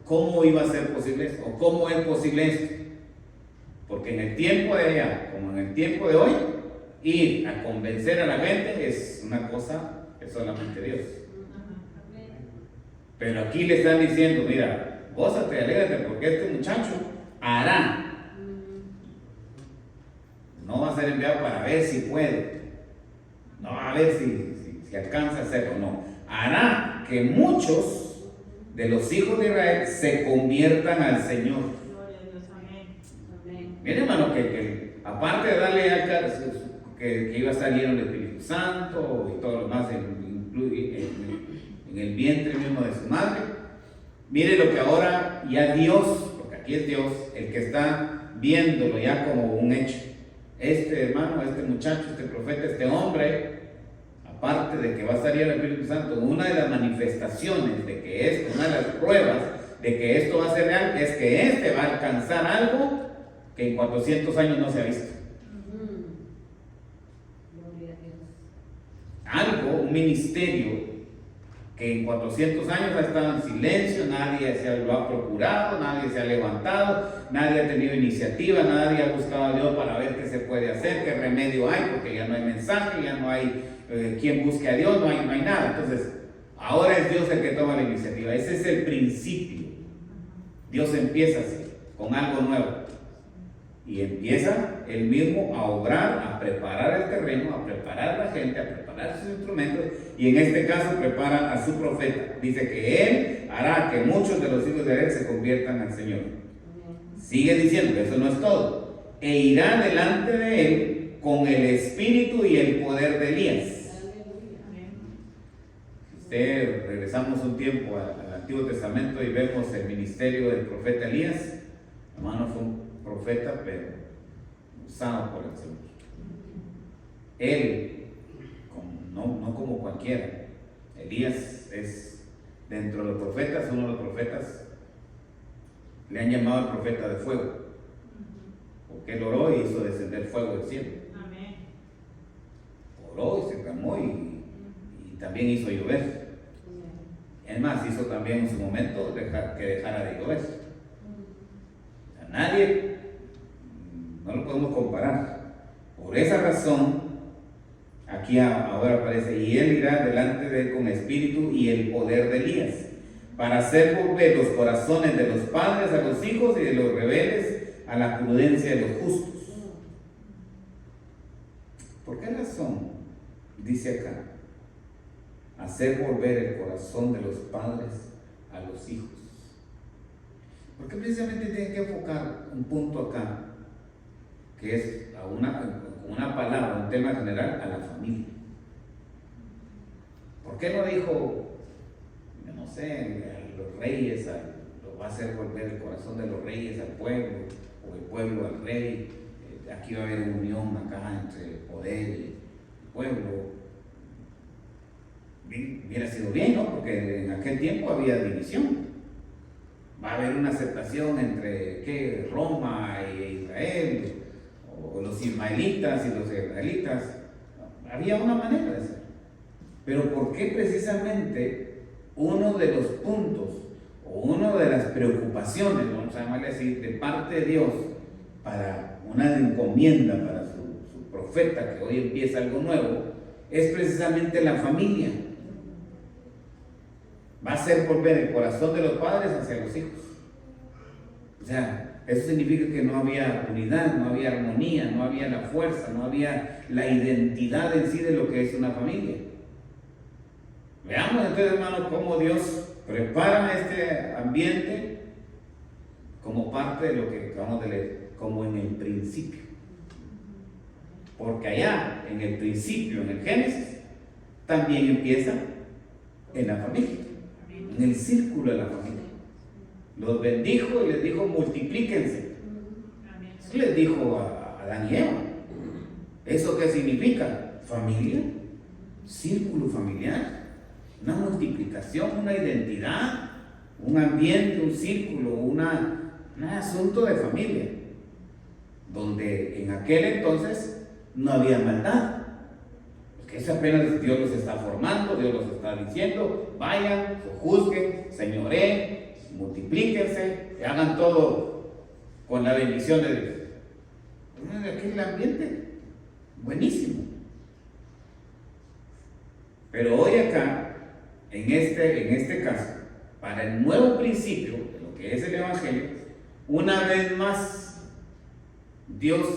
cómo iba a ser posible esto, o cómo es posible esto. Porque en el tiempo de allá, como en el tiempo de hoy, ir a convencer a la gente es una cosa que solamente Dios. Pero aquí le están diciendo, mira, gózate, alégrate, porque este muchacho hará. No va a ser enviado para ver si puede. No va a ver si alcanza a hacerlo, no. Hará que muchos de los hijos de Israel se conviertan al Señor. Gloria a Dios, amén. Miren, hermano, que aparte de darle que iba a estar lleno del Espíritu Santo y todo lo más en el vientre mismo de su madre, mire lo que ahora ya Dios, porque aquí es Dios, el que está viéndolo ya como un hecho. Este hermano, este muchacho, este profeta, este hombre, aparte de que va a estar lleno del Espíritu Santo, una de las manifestaciones de que esto, una de las pruebas de que esto va a ser real, es que este va a alcanzar algo que en 400 años no se ha visto. Algo, un ministerio que en 400 años ha estado en silencio, nadie lo ha procurado, nadie se ha levantado, nadie ha tenido iniciativa, nadie ha buscado a Dios para ver qué se puede hacer, qué remedio hay, porque ya no hay mensaje, ya no hay quien busque a Dios, no hay nada. Entonces, ahora es Dios el que toma la iniciativa. Ese es el principio. Dios empieza así, con algo nuevo. Y empieza él mismo a obrar, a preparar el terreno, a preparar a la gente, a preparar sus instrumentos, y en este caso prepara a su profeta. Dice que él hará que muchos de los hijos de Israel se conviertan al Señor. Sigue diciendo que eso no es todo. E irá delante de él con el espíritu y el poder de Elías. Usted, regresamos un tiempo al Antiguo Testamento y vemos el ministerio del profeta Elías. Hermano, fue un profeta, pero usado por el Señor. Él, no como cualquiera. Elías es, dentro de los profetas, uno de los profetas, le han llamado el profeta de fuego, porque él oró y hizo descender fuego del cielo. Amén. Oró y se calmó y también hizo llover. Es más, hizo también en su momento que dejara de llover. A nadie, no lo podemos comparar. Por esa razón, aquí ahora aparece, y él irá delante de él con espíritu y el poder de Elías, para hacer volver los corazones de los padres a los hijos y de los rebeldes a la prudencia de los justos. ¿Por qué razón? Dice acá, hacer volver el corazón de los padres a los hijos. Porque precisamente tiene que enfocar un punto acá, que es una palabra, un tema general, a la familia. ¿Por qué no dijo, no sé, a los reyes, lo va a hacer volver el corazón de los reyes al pueblo, o el pueblo al rey? Aquí va a haber unión acá entre el poder y el pueblo. Hubiera sido bien, ¿no? Porque en aquel tiempo había división. Va a haber una aceptación entre Roma e Israel, o los ismaelitas y los israelitas. Había una manera de ser. Pero ¿por qué precisamente uno de los puntos o una de las preocupaciones, vamos a llamarle así, de parte de Dios para una encomienda para su profeta, que hoy empieza algo nuevo, es precisamente la familia? Va a hacer volver el corazón de los padres hacia los hijos. O sea, eso significa que no había unidad, no había armonía, no había la fuerza, no había la identidad en sí de lo que es una familia. Veamos entonces, hermanos, cómo Dios prepara este ambiente como parte de lo que acabamos de leer, como en el principio. Porque allá, en el principio, en el Génesis, también empieza en la familia, en el círculo de la familia. Los bendijo y les dijo, multiplíquense. Eso les dijo a Adán y Eva. ¿Eso qué significa? Familia, círculo familiar, una multiplicación, una identidad, un ambiente, un círculo, un asunto de familia, donde en aquel entonces no había maldad. Porque eso apenas Dios los está formando, Dios los está diciendo, vayan, juzguen, señoreen, multiplíquense, hagan todo con la bendición de Dios. aquel ambiente buenísimo. Pero hoy acá, en este caso, para el nuevo principio de lo que es el Evangelio, una vez más Dios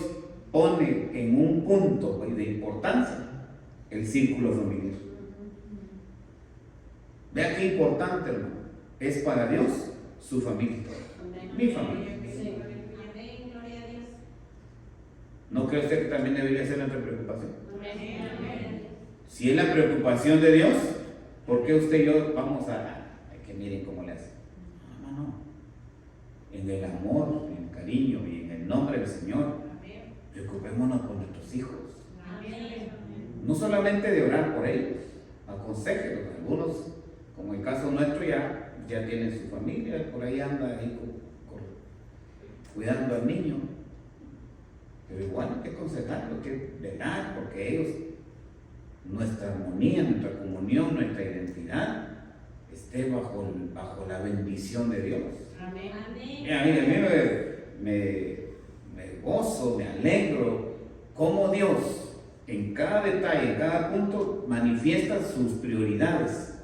pone en un punto de importancia el círculo familiar. Vea qué importante, hermano, es para Dios su familia, mi familia. Amén, gloria a Dios. ¿No cree usted que también debería ser nuestra preocupación? Amén. Si es la preocupación de Dios, ¿por qué usted y yo vamos a que miren cómo le hacen? No. En el amor, en el cariño y en el nombre del Señor, preocupémonos por nuestros hijos. No solamente de orar por ellos, aconséjelos. Algunos, como el caso nuestro, ya tienen su familia, por ahí anda ahí cuidando al niño. Pero igual hay que aconsejarlo, hay que velar, porque ellos, nuestra armonía, nuestra comunión, nuestra identidad, esté bajo la bendición de Dios. Amén. Mira, a mí me gozo, me alegro cómo Dios en cada detalle, en cada punto manifiesta sus prioridades.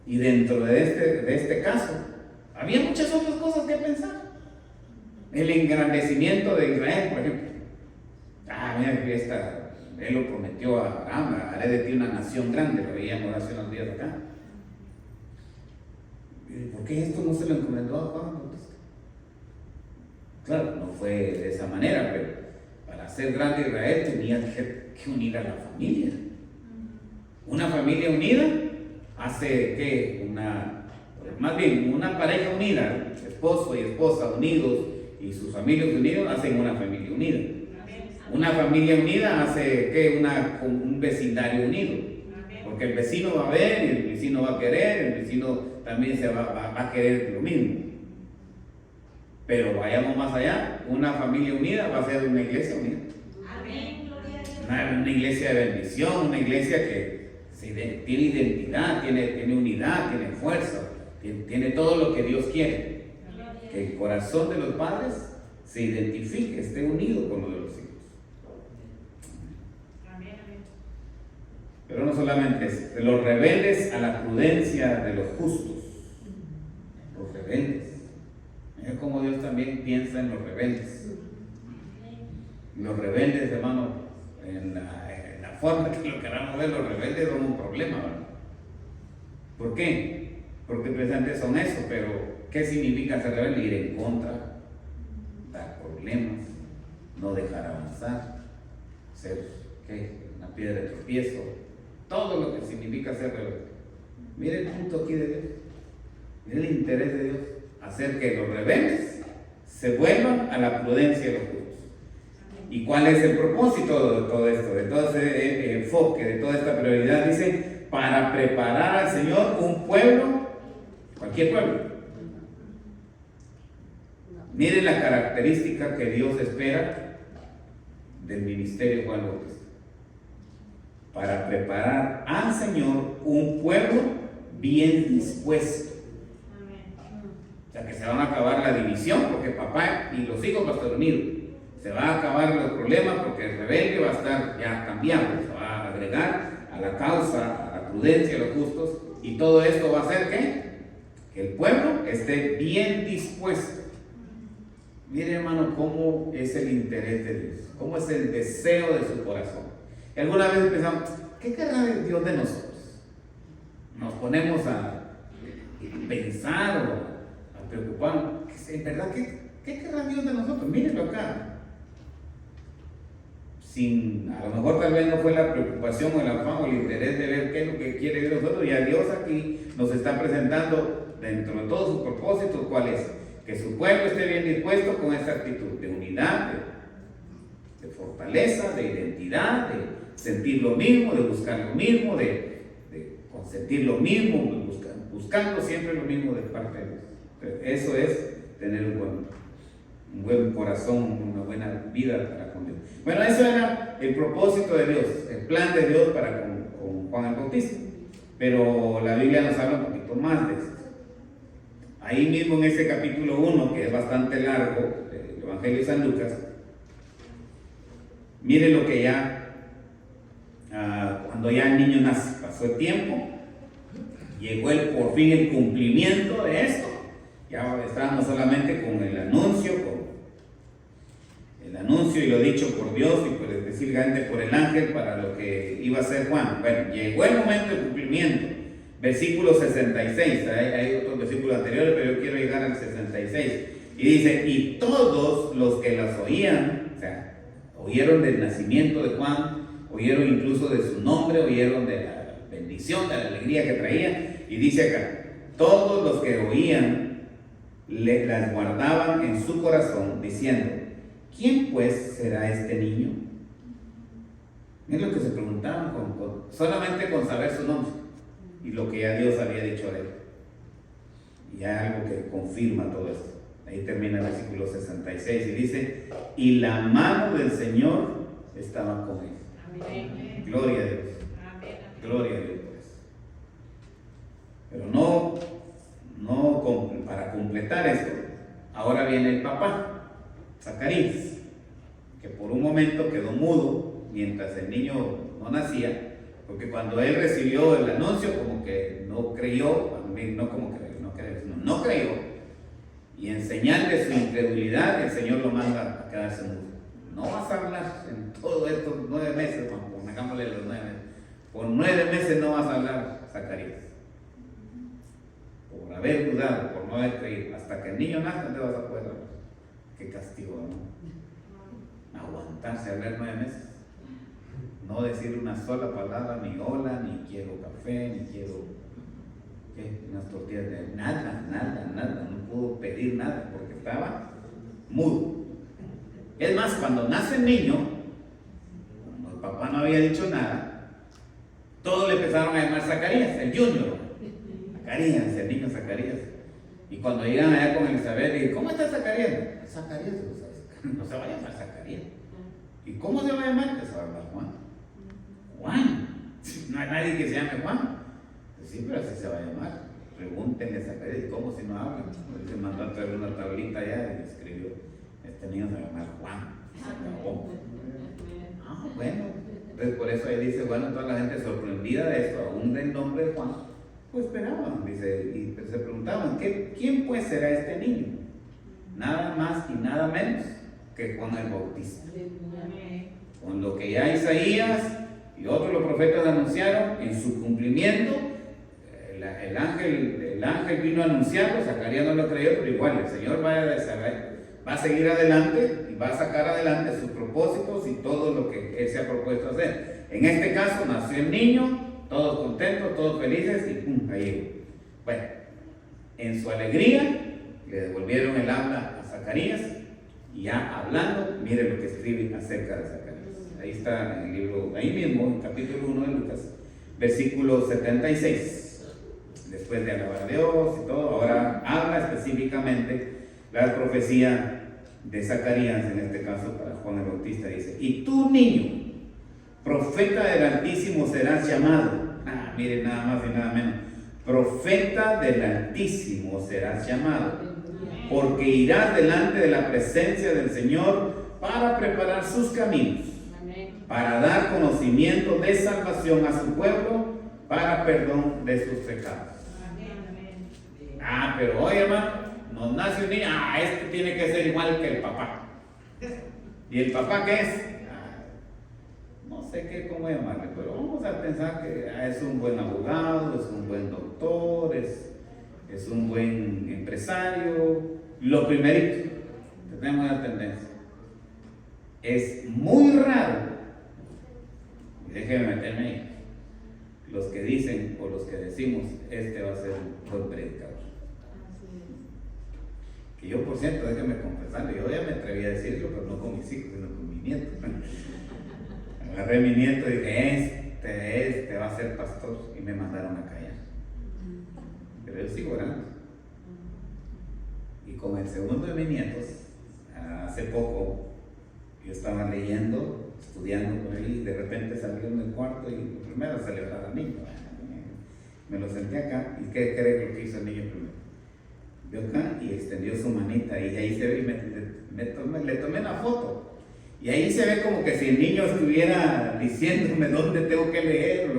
Y dentro de este caso había muchas otras cosas que pensar. El engrandecimiento de Israel, por ejemplo. Mira que él lo prometió a Abraham: haré de ti una nación grande. Lo veíamos hace unos días acá. ¿Por qué esto no se lo encomendó a Juan Bautista? Claro, no fue de esa manera, pero para ser grande Israel tenía que unir a la familia. Una familia unida hace que más bien una pareja unida, esposo y esposa unidos y sus familias unidos, hacen una familia unida. Una familia unida hace que un vecindario unido, porque el vecino va a ver y el vecino va a querer, el vecino también va a querer lo mismo. Pero vayamos más allá, una familia unida va a ser una iglesia unida. Amén, gloria a Dios. Una iglesia de bendición, una iglesia que tiene identidad, tiene unidad, tiene fuerza, tiene todo lo que Dios quiere. Que el corazón de los padres se identifique, esté unido con lo de los hijos. Pero no solamente eso, de los rebeldes a la prudencia de los justos. Los rebeldes. Mira cómo Dios también piensa en los rebeldes. Los rebeldes, hermano, en la forma que lo queramos ver, los rebeldes son un problema, ¿verdad? ¿Por qué? Porque precisamente son eso, pero ¿qué significa ser rebelde? Ir en contra, dar problemas, no dejar avanzar, ser una piedra de tropiezo, todo lo que significa ser rebelde. Mire el punto aquí de Dios, mire el interés de Dios, hacer que los rebeldes se vuelvan a la prudencia de los justos. ¿Y cuál es el propósito de todo esto, de todo ese enfoque, de toda esta prioridad? Dice, para preparar al Señor un pueblo, cualquier pueblo. Mire la característica que Dios espera del ministerio de Juan Bautista. Para preparar al Señor un pueblo bien dispuesto. O sea, que se van a acabar la división, porque papá y los hijos van a estar unidos. Se va a acabar los problemas, porque el rebelde va a estar ya cambiado. Se va a agregar a la causa, a la prudencia de los justos. Y todo esto va a hacer que el pueblo esté bien dispuesto. Mire, hermano, cómo es el interés de Dios, cómo es el deseo de su corazón. Y alguna vez pensamos, ¿qué querrá Dios de nosotros? Nos ponemos a pensar o a preocuparnos. ¿En verdad qué querrá Dios de nosotros? Mírenlo acá. A lo mejor tal vez no fue la preocupación o el afán o el interés de ver qué es lo que quiere de nosotros. Y a Dios aquí nos está presentando, dentro de todos sus propósitos, ¿cuál es? Que su pueblo esté bien dispuesto con esta actitud de unidad, de fortaleza, de identidad, de sentir lo mismo, de buscar lo mismo, de consentir lo mismo, buscando siempre lo mismo de parte de Dios. Eso es tener un buen corazón, una buena vida para con Dios. Bueno, eso era el propósito de Dios, el plan de Dios para con Juan el Bautista. Pero la Biblia nos habla un poquito más de esto. Ahí mismo en ese capítulo 1, que es bastante largo, del Evangelio de San Lucas, Mire lo que ya, cuando ya el niño nace, pasó el tiempo, llegó por fin el cumplimiento de esto. Ya estábamos solamente con el anuncio y lo dicho por Dios y por específicamente por el ángel para lo que iba a ser Juan. Bueno, llegó el momento del cumplimiento. Versículo 66, hay otros versículos anteriores, pero yo quiero llegar al 66. Y dice, y todos los que las oían, o sea, oyeron del nacimiento de Juan, oyeron incluso de su nombre, oyeron de la bendición, de la alegría que traía. Y dice acá, todos los que oían las guardaban en su corazón, diciendo, ¿quién pues será este niño? Es lo que se preguntaban solamente con saber su nombre y lo que ya Dios había dicho de él. Y hay algo que confirma todo esto. Ahí termina el versículo 66 y dice, y la mano del Señor estaba con él. Amén. Gloria a Dios. Amén. Gloria a Dios por eso. Pero para completar esto, ahora viene el papá, Zacarías, que por un momento quedó mudo mientras el niño no nacía, porque cuando él recibió el anuncio como que no creyó, no creyó, y en señal de su incredulidad el Señor lo manda a quedarse mudo. No vas a hablar en todos estos 9 meses, pongámosle los 9 meses, por 9 meses no vas a hablar, Zacarías, por haber dudado, por no haber creído, hasta que el niño nazca no te vas a poder hablar. Qué castigo, ¿no? Aguantarse a hablar 9 meses, no decir una sola palabra, ni hola, ni quiero café, ni quiero unas tortillas de nada, no pudo pedir nada porque estaba mudo. Es más, cuando nace el niño, como el papá no había dicho nada, todos le empezaron a llamar Zacarías, el junior, Zacarías, el niño Zacarías. Y cuando llegan allá con Elizabeth, dije, ¿cómo está Zacarías? Zacarías, no se va a llamar Zacarías. ¿Y cómo se va a llamar? Se va a llamar Juan. Juan, no hay nadie que se llame Juan. Sí, pero así se va a llamar. Pregúntenle a Zacarías, ¿cómo si no hablan? Él se mandó a traer una tablita allá y escribió, este niño se va a llamar Juan. Se acabó. Ah, bueno. Entonces por eso ahí dice, bueno, toda la gente sorprendida de esto, aún del nombre de Juan, pues esperaban, dice, y se preguntaban, ¿quién pues será este niño? Nada más y nada menos que Juan el Bautista. Con lo que ya Isaías y otros los profetas anunciaron en su cumplimiento, el ángel vino a anunciarlo, Zacarías no lo creyó, pero igual el Señor va a seguir adelante y va a sacar adelante sus propósitos y todo lo que Él se ha propuesto hacer. En este caso nació el niño, todos contentos, todos felices y ¡pum! Ahí llegó. Bueno, en su alegría le devolvieron el habla a Zacarías y ya hablando, mire lo que escribe acerca de Zacarías. Ahí está en el libro, ahí mismo, en capítulo 1 de Lucas, versículo 76. Después de alabar a Dios y todo, ahora habla específicamente la profecía de Zacarías, en este caso para Juan el Bautista, dice, y tú niño, profeta del Altísimo serás llamado. Miren, nada más y nada menos, profeta del Altísimo serás llamado, porque irás delante de la presencia del Señor para preparar sus caminos, para dar conocimiento de salvación a su pueblo, para perdón de sus pecados. Pero oye, hermano, nos nace un niño, este tiene que ser igual que el papá. ¿Y el papá qué es? No sé cómo llamarle, pero vamos a pensar que es un buen abogado, es un buen doctor, es un buen empresario. Lo primerito, tenemos la tendencia. Es muy raro, y déjenme meterme ahí, los que dicen o los que decimos, este va a ser un buen predicador. Que yo, por cierto, déjenme confesarle, yo ya me atreví a decirlo, pero no con mis hijos, sino con mi nieto. Agarré a mi nieto y dije, este va a ser pastor, y me mandaron a callar. Pero yo sigo orando. Y con el segundo de mis nietos, hace poco, yo estaba leyendo, estudiando con él, y de repente salió en el cuarto y lo primero a celebrar al niño. Me lo senté acá, y ¿qué cree lo que hizo el niño primero? Vio acá y extendió su manita, y ahí se ve, y le tomé la foto. Y ahí se ve como que si el niño estuviera diciéndome dónde tengo que leer,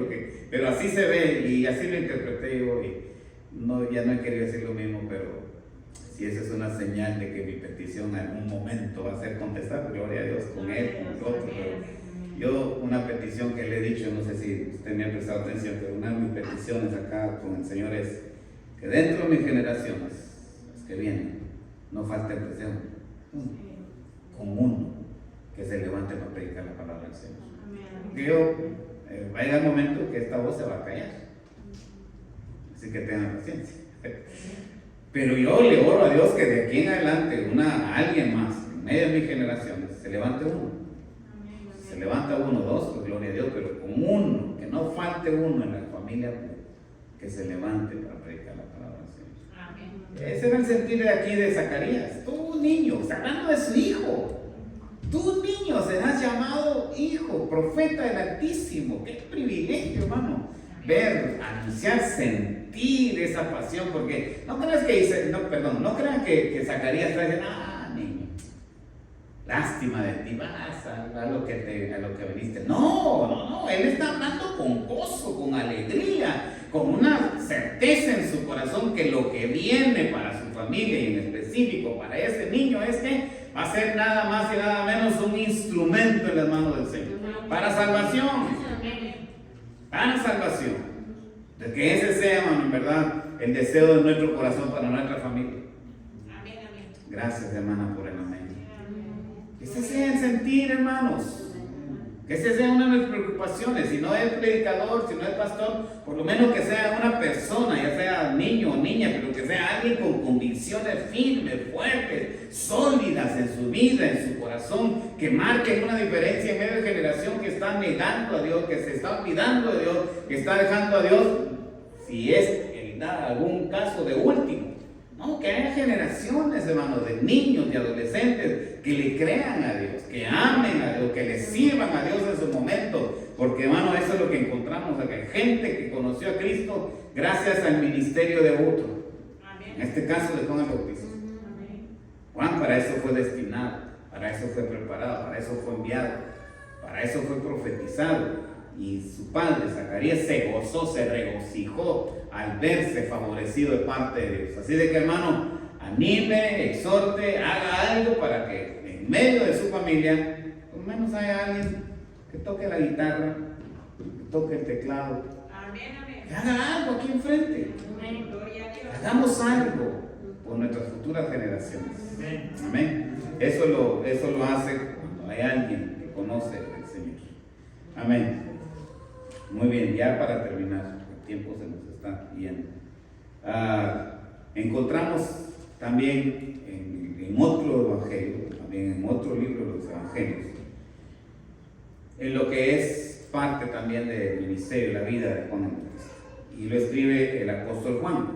pero así se ve y así lo interpreté yo. Y ya no he querido decir lo mismo, pero si esa es una señal de que mi petición en algún momento va a ser contestada, gloria a Dios, con él, con el otro. Pero yo, una petición que le he dicho, no sé si usted me ha prestado atención, pero una de mis peticiones acá con el Señor es que dentro de mis generaciones, las que vienen, no falte presión, con uno que se levante para predicar la palabra del Señor. Que yo, va a llegar el momento que esta voz se va a callar, así que tengan paciencia. Pero yo le oro a Dios que de aquí en adelante alguien más, en medio de mis generaciones, se levante uno. Se levanta uno, dos, pues gloria a Dios, pero con uno, que no falte uno en la familia, que se levante para predicar la palabra del Señor. Ese era el sentir de aquí de Zacarías. Tú, niño, está hablando de su hijo. Tú, niño, serás llamado hijo, profeta del Altísimo. Qué privilegio, hermano, ver, anunciar, sentir esa pasión, porque no creas que dice, no crean que Zacarías está diciendo, niño, lástima de ti, vas a lo que veniste. No, él está hablando con gozo, con alegría, con una certeza en su corazón que lo que viene para su familia y en específico para ese niño es que va a ser nada más y nada menos un instrumento en las manos del Señor para salvación. Para salvación. De que ese sea, hermano, en verdad, el deseo de nuestro corazón para nuestra familia. Gracias, hermana, por el amén. Que ese sea el sentir, hermanos. Que esa sea una de nuestras preocupaciones. Si no es predicador, si no es pastor, por lo menos que sea una persona, ya sea niño o niña, pero que sea alguien con convicciones firmes, fuertes, sólidas en su vida, en su corazón, que marquen una diferencia en medio de generación que está negando a Dios, que se está olvidando de Dios, que está dejando a Dios, si es en algún caso de último. No, que haya generaciones, hermanos, de niños, de adolescentes que le crean a Dios, que amen a Dios, que le sirvan a Dios en su momento. Porque, hermano, eso es lo que encontramos acá. Gente que conoció a Cristo gracias al ministerio de otro. En este caso de Juan el Bautista. Juan para eso fue destinado, para eso fue preparado, para eso fue enviado, para eso fue profetizado. Y su padre, Zacarías, se gozó, se regocijó al verse favorecido de parte de Dios. Así de que, hermano, anime, exhorte, haga algo para que en medio de su familia, por lo menos haya alguien que toque la guitarra, que toque el teclado, que haga algo aquí enfrente. Hagamos algo por nuestras futuras generaciones. Amén. Eso lo hace cuando hay alguien que conoce al Señor. Amén. Muy bien, ya para terminar, el tiempo se nos está yendo. Encontramos también en otro evangelio, también en otro libro de los evangelios, en lo que es parte también del ministerio, la vida de Juan el Bautista. Y lo escribe el apóstol Juan.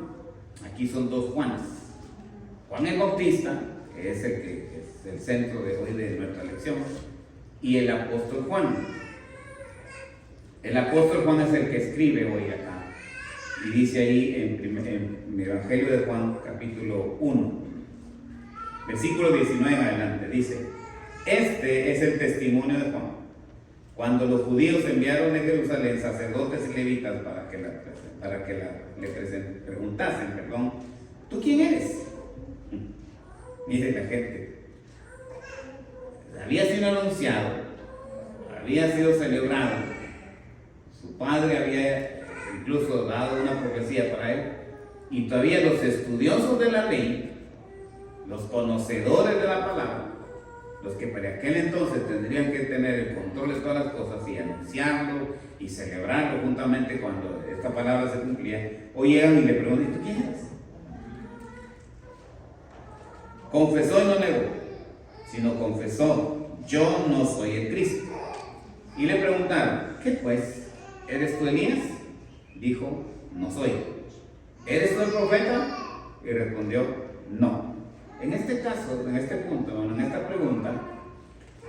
Aquí son dos Juanes. Juan el Bautista, que es el que es el centro de hoy de nuestra lección, y el apóstol Juan. El apóstol Juan es el que escribe hoy acá. Y dice ahí en el Evangelio de Juan, capítulo 1, versículo 19 en adelante, dice: este es el testimonio de Juan. Cuando los judíos enviaron de Jerusalén sacerdotes y levitas para que le preguntasen, ¿tú quién eres? Dice la gente, había sido anunciado, había sido celebrado. Su padre había incluso dado una profecía para él, y todavía los estudiosos de la ley, los conocedores de la palabra, los que para aquel entonces tendrían que tener el control de todas las cosas y anunciarlo y celebrarlo juntamente cuando esta palabra se cumplía, hoy llegan y le preguntan: ¿tú quién eres? Confesó y no negó, sino confesó: yo no soy el Cristo. Y le preguntaron: ¿qué pues? ¿Eres tú Elías? Dijo: no soy. ¿Eres tú el profeta? Y respondió: no. En este caso, en este punto, en esta pregunta,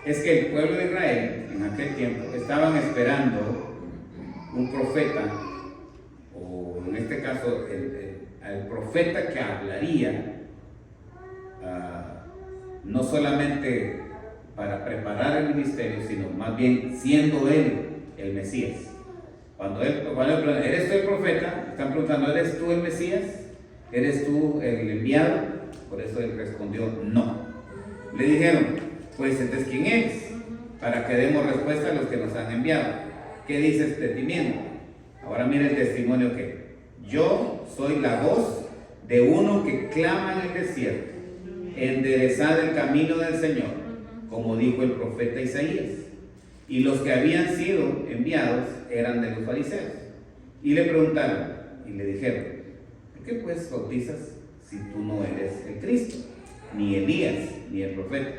es que el pueblo de Israel, en aquel tiempo, estaban esperando un profeta, o en este caso, el profeta que hablaría no solamente para preparar el ministerio, sino más bien siendo él el Mesías. Cuando ¿eres tú el profeta? Están preguntando, ¿eres tú el Mesías? ¿Eres tú el enviado? Por eso él respondió, no. Le dijeron, pues entonces ¿quién eres? Para que demos respuesta a los que nos han enviado. ¿Qué dices de ti mismo? Ahora mira el testimonio que yo soy la voz de uno que clama en el desierto, enderezad el camino del Señor, como dijo el profeta Isaías. Y los que habían sido enviados eran de los fariseos. Y le preguntaron y le dijeron, ¿por qué pues bautizas si tú no eres el Cristo, ni Elías, ni el profeta?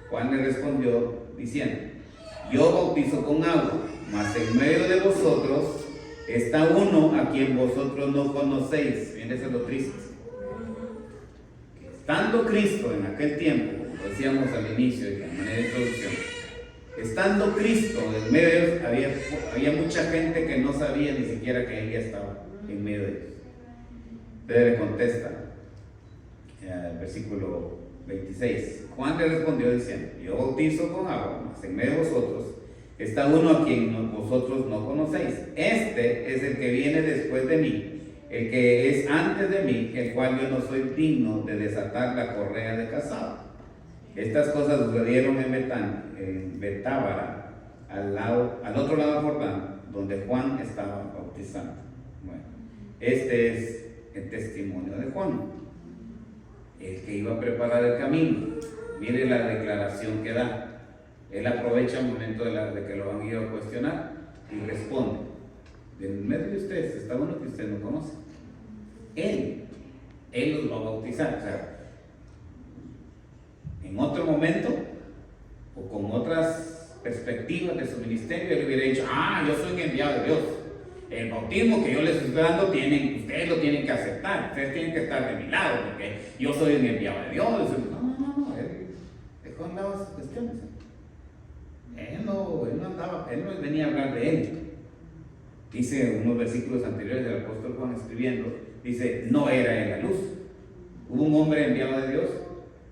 Juan le respondió diciendo, yo bautizo con agua, mas en medio de vosotros está uno a quien vosotros no conocéis. Miren, eso es lo triste. Estando Cristo en aquel tiempo, como decíamos al inicio de la manera de introducción, estando Cristo en medio de ellos, había mucha gente que no sabía ni siquiera que Él ya estaba en medio de ellos. Pedro le contesta, versículo 26, Juan le respondió diciendo, yo bautizo con agua, mas en medio de vosotros está uno a quien vosotros no conocéis. Este es el que viene después de mí, el que es antes de mí, el cual yo no soy digno de desatar la correa de casado. Estas cosas sucedieron en Betábara, al otro lado del Jordán, donde Juan estaba bautizando. Bueno, este es el testimonio de Juan, el que iba a preparar el camino. Mire la declaración que da. Él aprovecha el momento de que lo han ido a cuestionar y responde. En medio de ustedes está uno que usted no conoce. Él los va a bautizar. O sea, en otro momento o con otras perspectivas de su ministerio, él hubiera dicho, yo soy un enviado de Dios. El bautismo que yo les estoy dando, ustedes lo tienen que aceptar, ustedes tienen que estar de mi lado, porque yo soy un enviado de Dios. No, él dejó en lado esas cuestiones. Él no venía a hablar de él. Dice unos versículos anteriores del apóstol Juan escribiendo, dice, no era él la luz. Hubo un hombre enviado de Dios,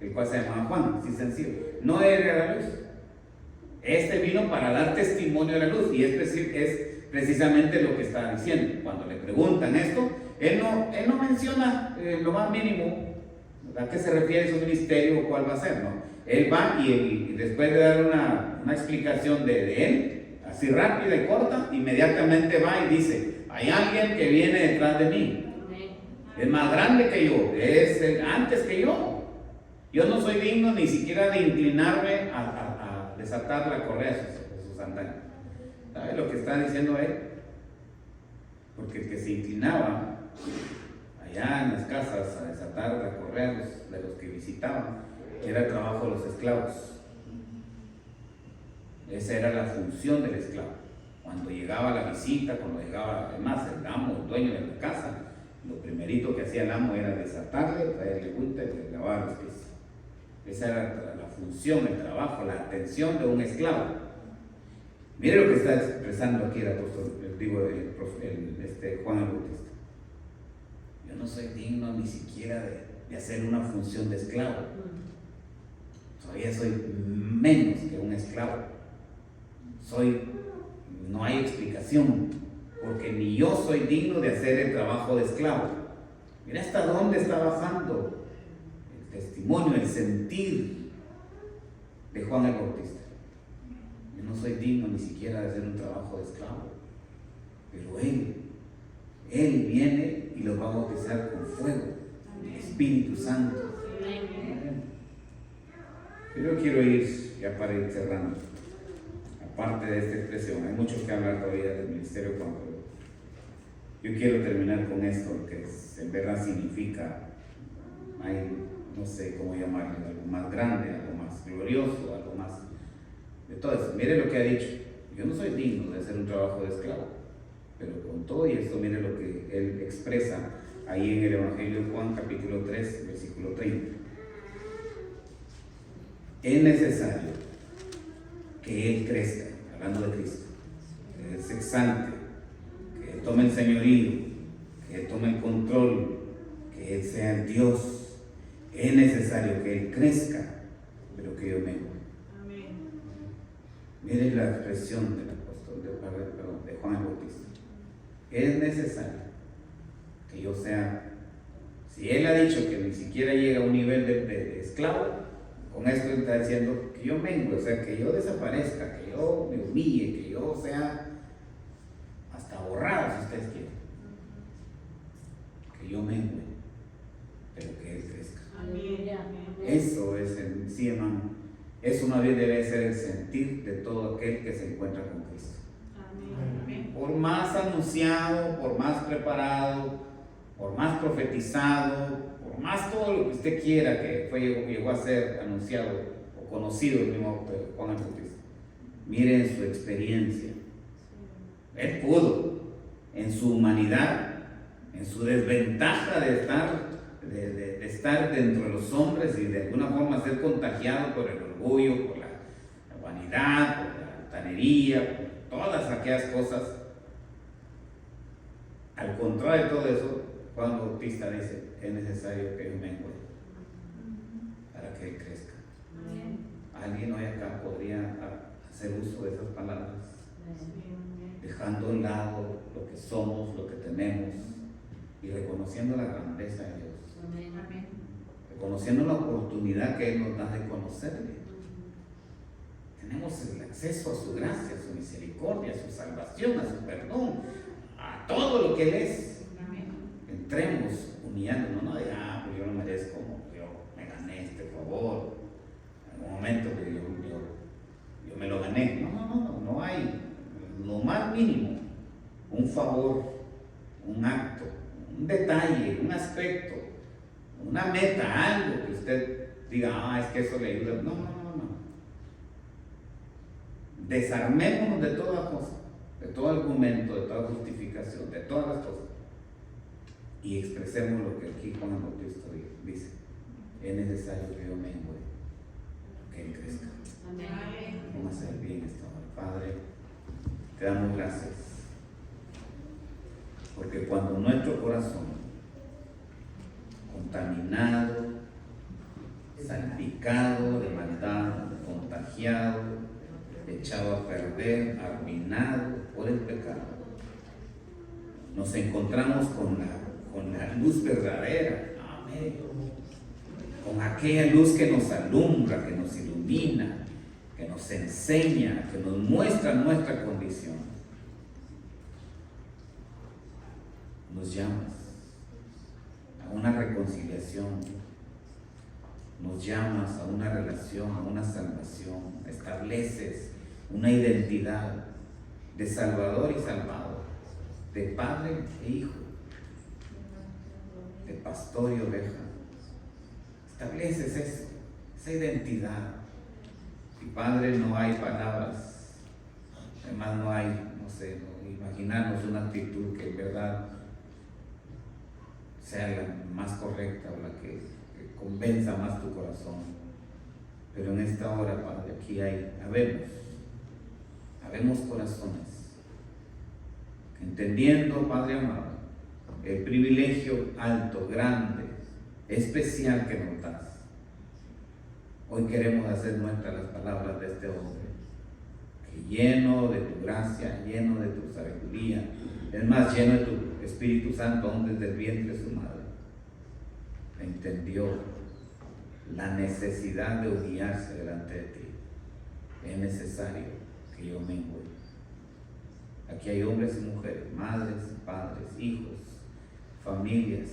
el cual se llamaba Juan, así sencillo. No era la luz. Este vino para dar testimonio de la luz, y es precisamente lo que está diciendo. Cuando le preguntan esto, él no menciona lo más mínimo a qué se refiere su ministerio o cuál va a ser, ¿no? Él va y después de dar una explicación de él, así rápida y corta, inmediatamente va y dice, hay alguien que viene detrás de mí, es más grande que yo, es antes que yo. Yo no soy digno ni siquiera de inclinarme a desatar la correa de sus sandalias. ¿Sabe lo que está diciendo él? Porque el que se inclinaba allá en las casas a desatar la correa de los que visitaban era el trabajo de los esclavos. Esa era la función del esclavo. Cuando llegaba la visita, cuando llegaba además el amo, el dueño de la casa, lo primerito que hacía el amo era desatarle, traerle junta y lavar los pies. Esa era la función, el trabajo, la atención de un esclavo. Mire lo que está expresando aquí el apóstol, Juan el Bautista. Yo no soy digno ni siquiera de hacer una función de esclavo. Todavía soy menos que un esclavo. No hay explicación, porque ni yo soy digno de hacer el trabajo de esclavo. Mira hasta dónde está bajando el testimonio, el sentir de Juan el Bautista. Yo no soy digno ni siquiera de hacer un trabajo de esclavo, pero Él viene y los va a bautizar con fuego, el Espíritu Santo. Yo quiero ir, ya para ir cerrando, aparte de esta expresión, hay mucho que hablar todavía del ministerio Juan, pero yo quiero terminar con esto, que en verdad significa, no sé cómo llamarlo, algo más grande, algo más glorioso, algo más de todo eso. Mire lo que ha dicho, yo no soy digno de hacer un trabajo de esclavo, pero con todo y esto, mire lo que él expresa ahí en el Evangelio de Juan, capítulo 3, versículo 30. Es necesario que Él crezca, hablando de Cristo, que Él se exalte, que Él tome el señorío, que Él tome el control, que Él sea el Dios. Es necesario que Él crezca, pero que yo mengue. Mire la expresión del apóstol, de Juan el Bautista. Es necesario que yo sea, si él ha dicho que ni siquiera llega a un nivel de esclavo, con esto está diciendo que yo mengue, o sea, que yo desaparezca, que yo me humille, que yo sea hasta borrado, si ustedes quieren. Que yo mengue, pero que él crezca. Eso es en sí, hermano. Eso más bien debe ser el sentir de todo aquel que se encuentra con Cristo. Por más anunciado, por más preparado, por más profetizado, por más todo lo que usted quiera que llegó a ser anunciado o conocido el mismo Juan el Bautista, miren su experiencia. Él pudo, en su humanidad, en su desventaja de estar dentro de los hombres y de alguna forma ser contagiado por el orgullo, por la vanidad, por la altanería, por todas aquellas cosas. Al contrario de todo eso, Juan Bautista dice, es necesario que yo mengue para que él crezca. ¿Alguien hoy acá podría hacer uso de esas palabras? Dejando a un lado lo que somos, lo que tenemos y reconociendo la grandeza de Dios. Reconociendo la oportunidad que Él nos da de conocerle. Tenemos el acceso a su gracia, a su misericordia, a su salvación, a su perdón, a todo lo que Él es. Entremos humillándonos, no diga, pues yo no merezco, yo me gané este favor. En algún momento pues, yo me lo gané. No hay lo más mínimo, un favor, un acto, un detalle, un aspecto, una meta, algo que usted diga, es que eso le ayuda. No. Desarmémonos de toda cosa, de todo argumento, de toda justificación, de todas las cosas. Y expresemos lo que aquí Juan el Bautista dice. Es necesario que yo mengue, que Él crezca. Vamos a hacer bien esta hora. Padre, te damos gracias. Porque cuando nuestro corazón, contaminado, salpicado de maldad, contagiado, echado a perder, arruinado por el pecado, nos encontramos con la luz verdadera, amén, con aquella luz que nos alumbra, que nos ilumina, que nos enseña, que nos muestra nuestra condición. Nos llamas a una reconciliación, nos llamas a una relación, a una salvación, estableces una identidad de Salvador y Salvador, de Padre e Hijo, de pastor y oveja. Estableces eso, esa identidad. Y Padre, no hay palabras, además no hay, imaginarnos una actitud que en verdad sea la más correcta o la que convenza más tu corazón. Pero en esta hora, Padre, aquí habemos corazones entendiendo, Padre amado, el privilegio alto, grande, especial que nos das. Hoy queremos hacer nuestras las palabras de este hombre, que lleno de tu gracia, lleno de tu sabiduría, es más, lleno de tu Espíritu Santo, aún desde el vientre de su madre, entendió la necesidad de humillarse delante de ti. Es necesario que yo mengue. Aquí hay hombres y mujeres, madres, padres, hijos, familias,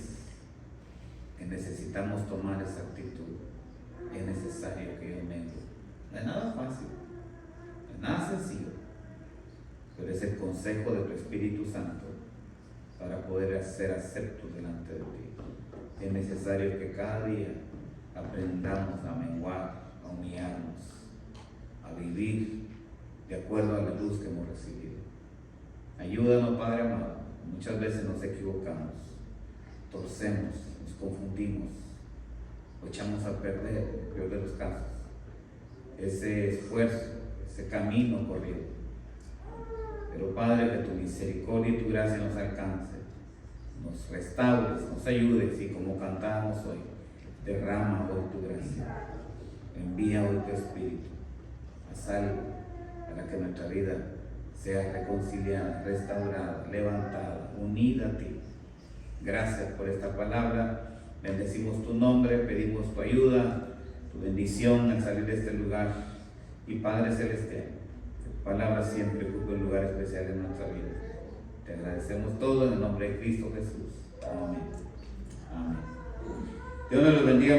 que necesitamos tomar esa actitud. Es necesario que yo mengue. No es nada fácil, no es nada sencillo, pero es el consejo de tu Espíritu Santo para poder ser aceptos delante de ti. Es necesario que cada día aprendamos a menguar, a humillarnos, a vivir de acuerdo a la luz que hemos recibido. Ayúdanos, Padre amado. Muchas veces nos equivocamos, torcemos, nos confundimos, o echamos a perder, en el peor de los casos, ese esfuerzo, ese camino corrido. Pero Padre, que tu misericordia y tu gracia nos alcance, nos restaures, nos ayudes, y como cantamos hoy, derrama hoy tu gracia, envía hoy tu Espíritu, haz algo para que nuestra vida sea reconciliada, restaurada, levantada, unida a ti. Gracias por esta palabra. Bendecimos tu nombre, pedimos tu ayuda, tu bendición al salir de este lugar. Y Padre Celestial, tu palabra siempre ocupa un lugar especial en nuestra vida. Te agradecemos todo en el nombre de Cristo Jesús. Amén. Amén. Dios me los bendiga.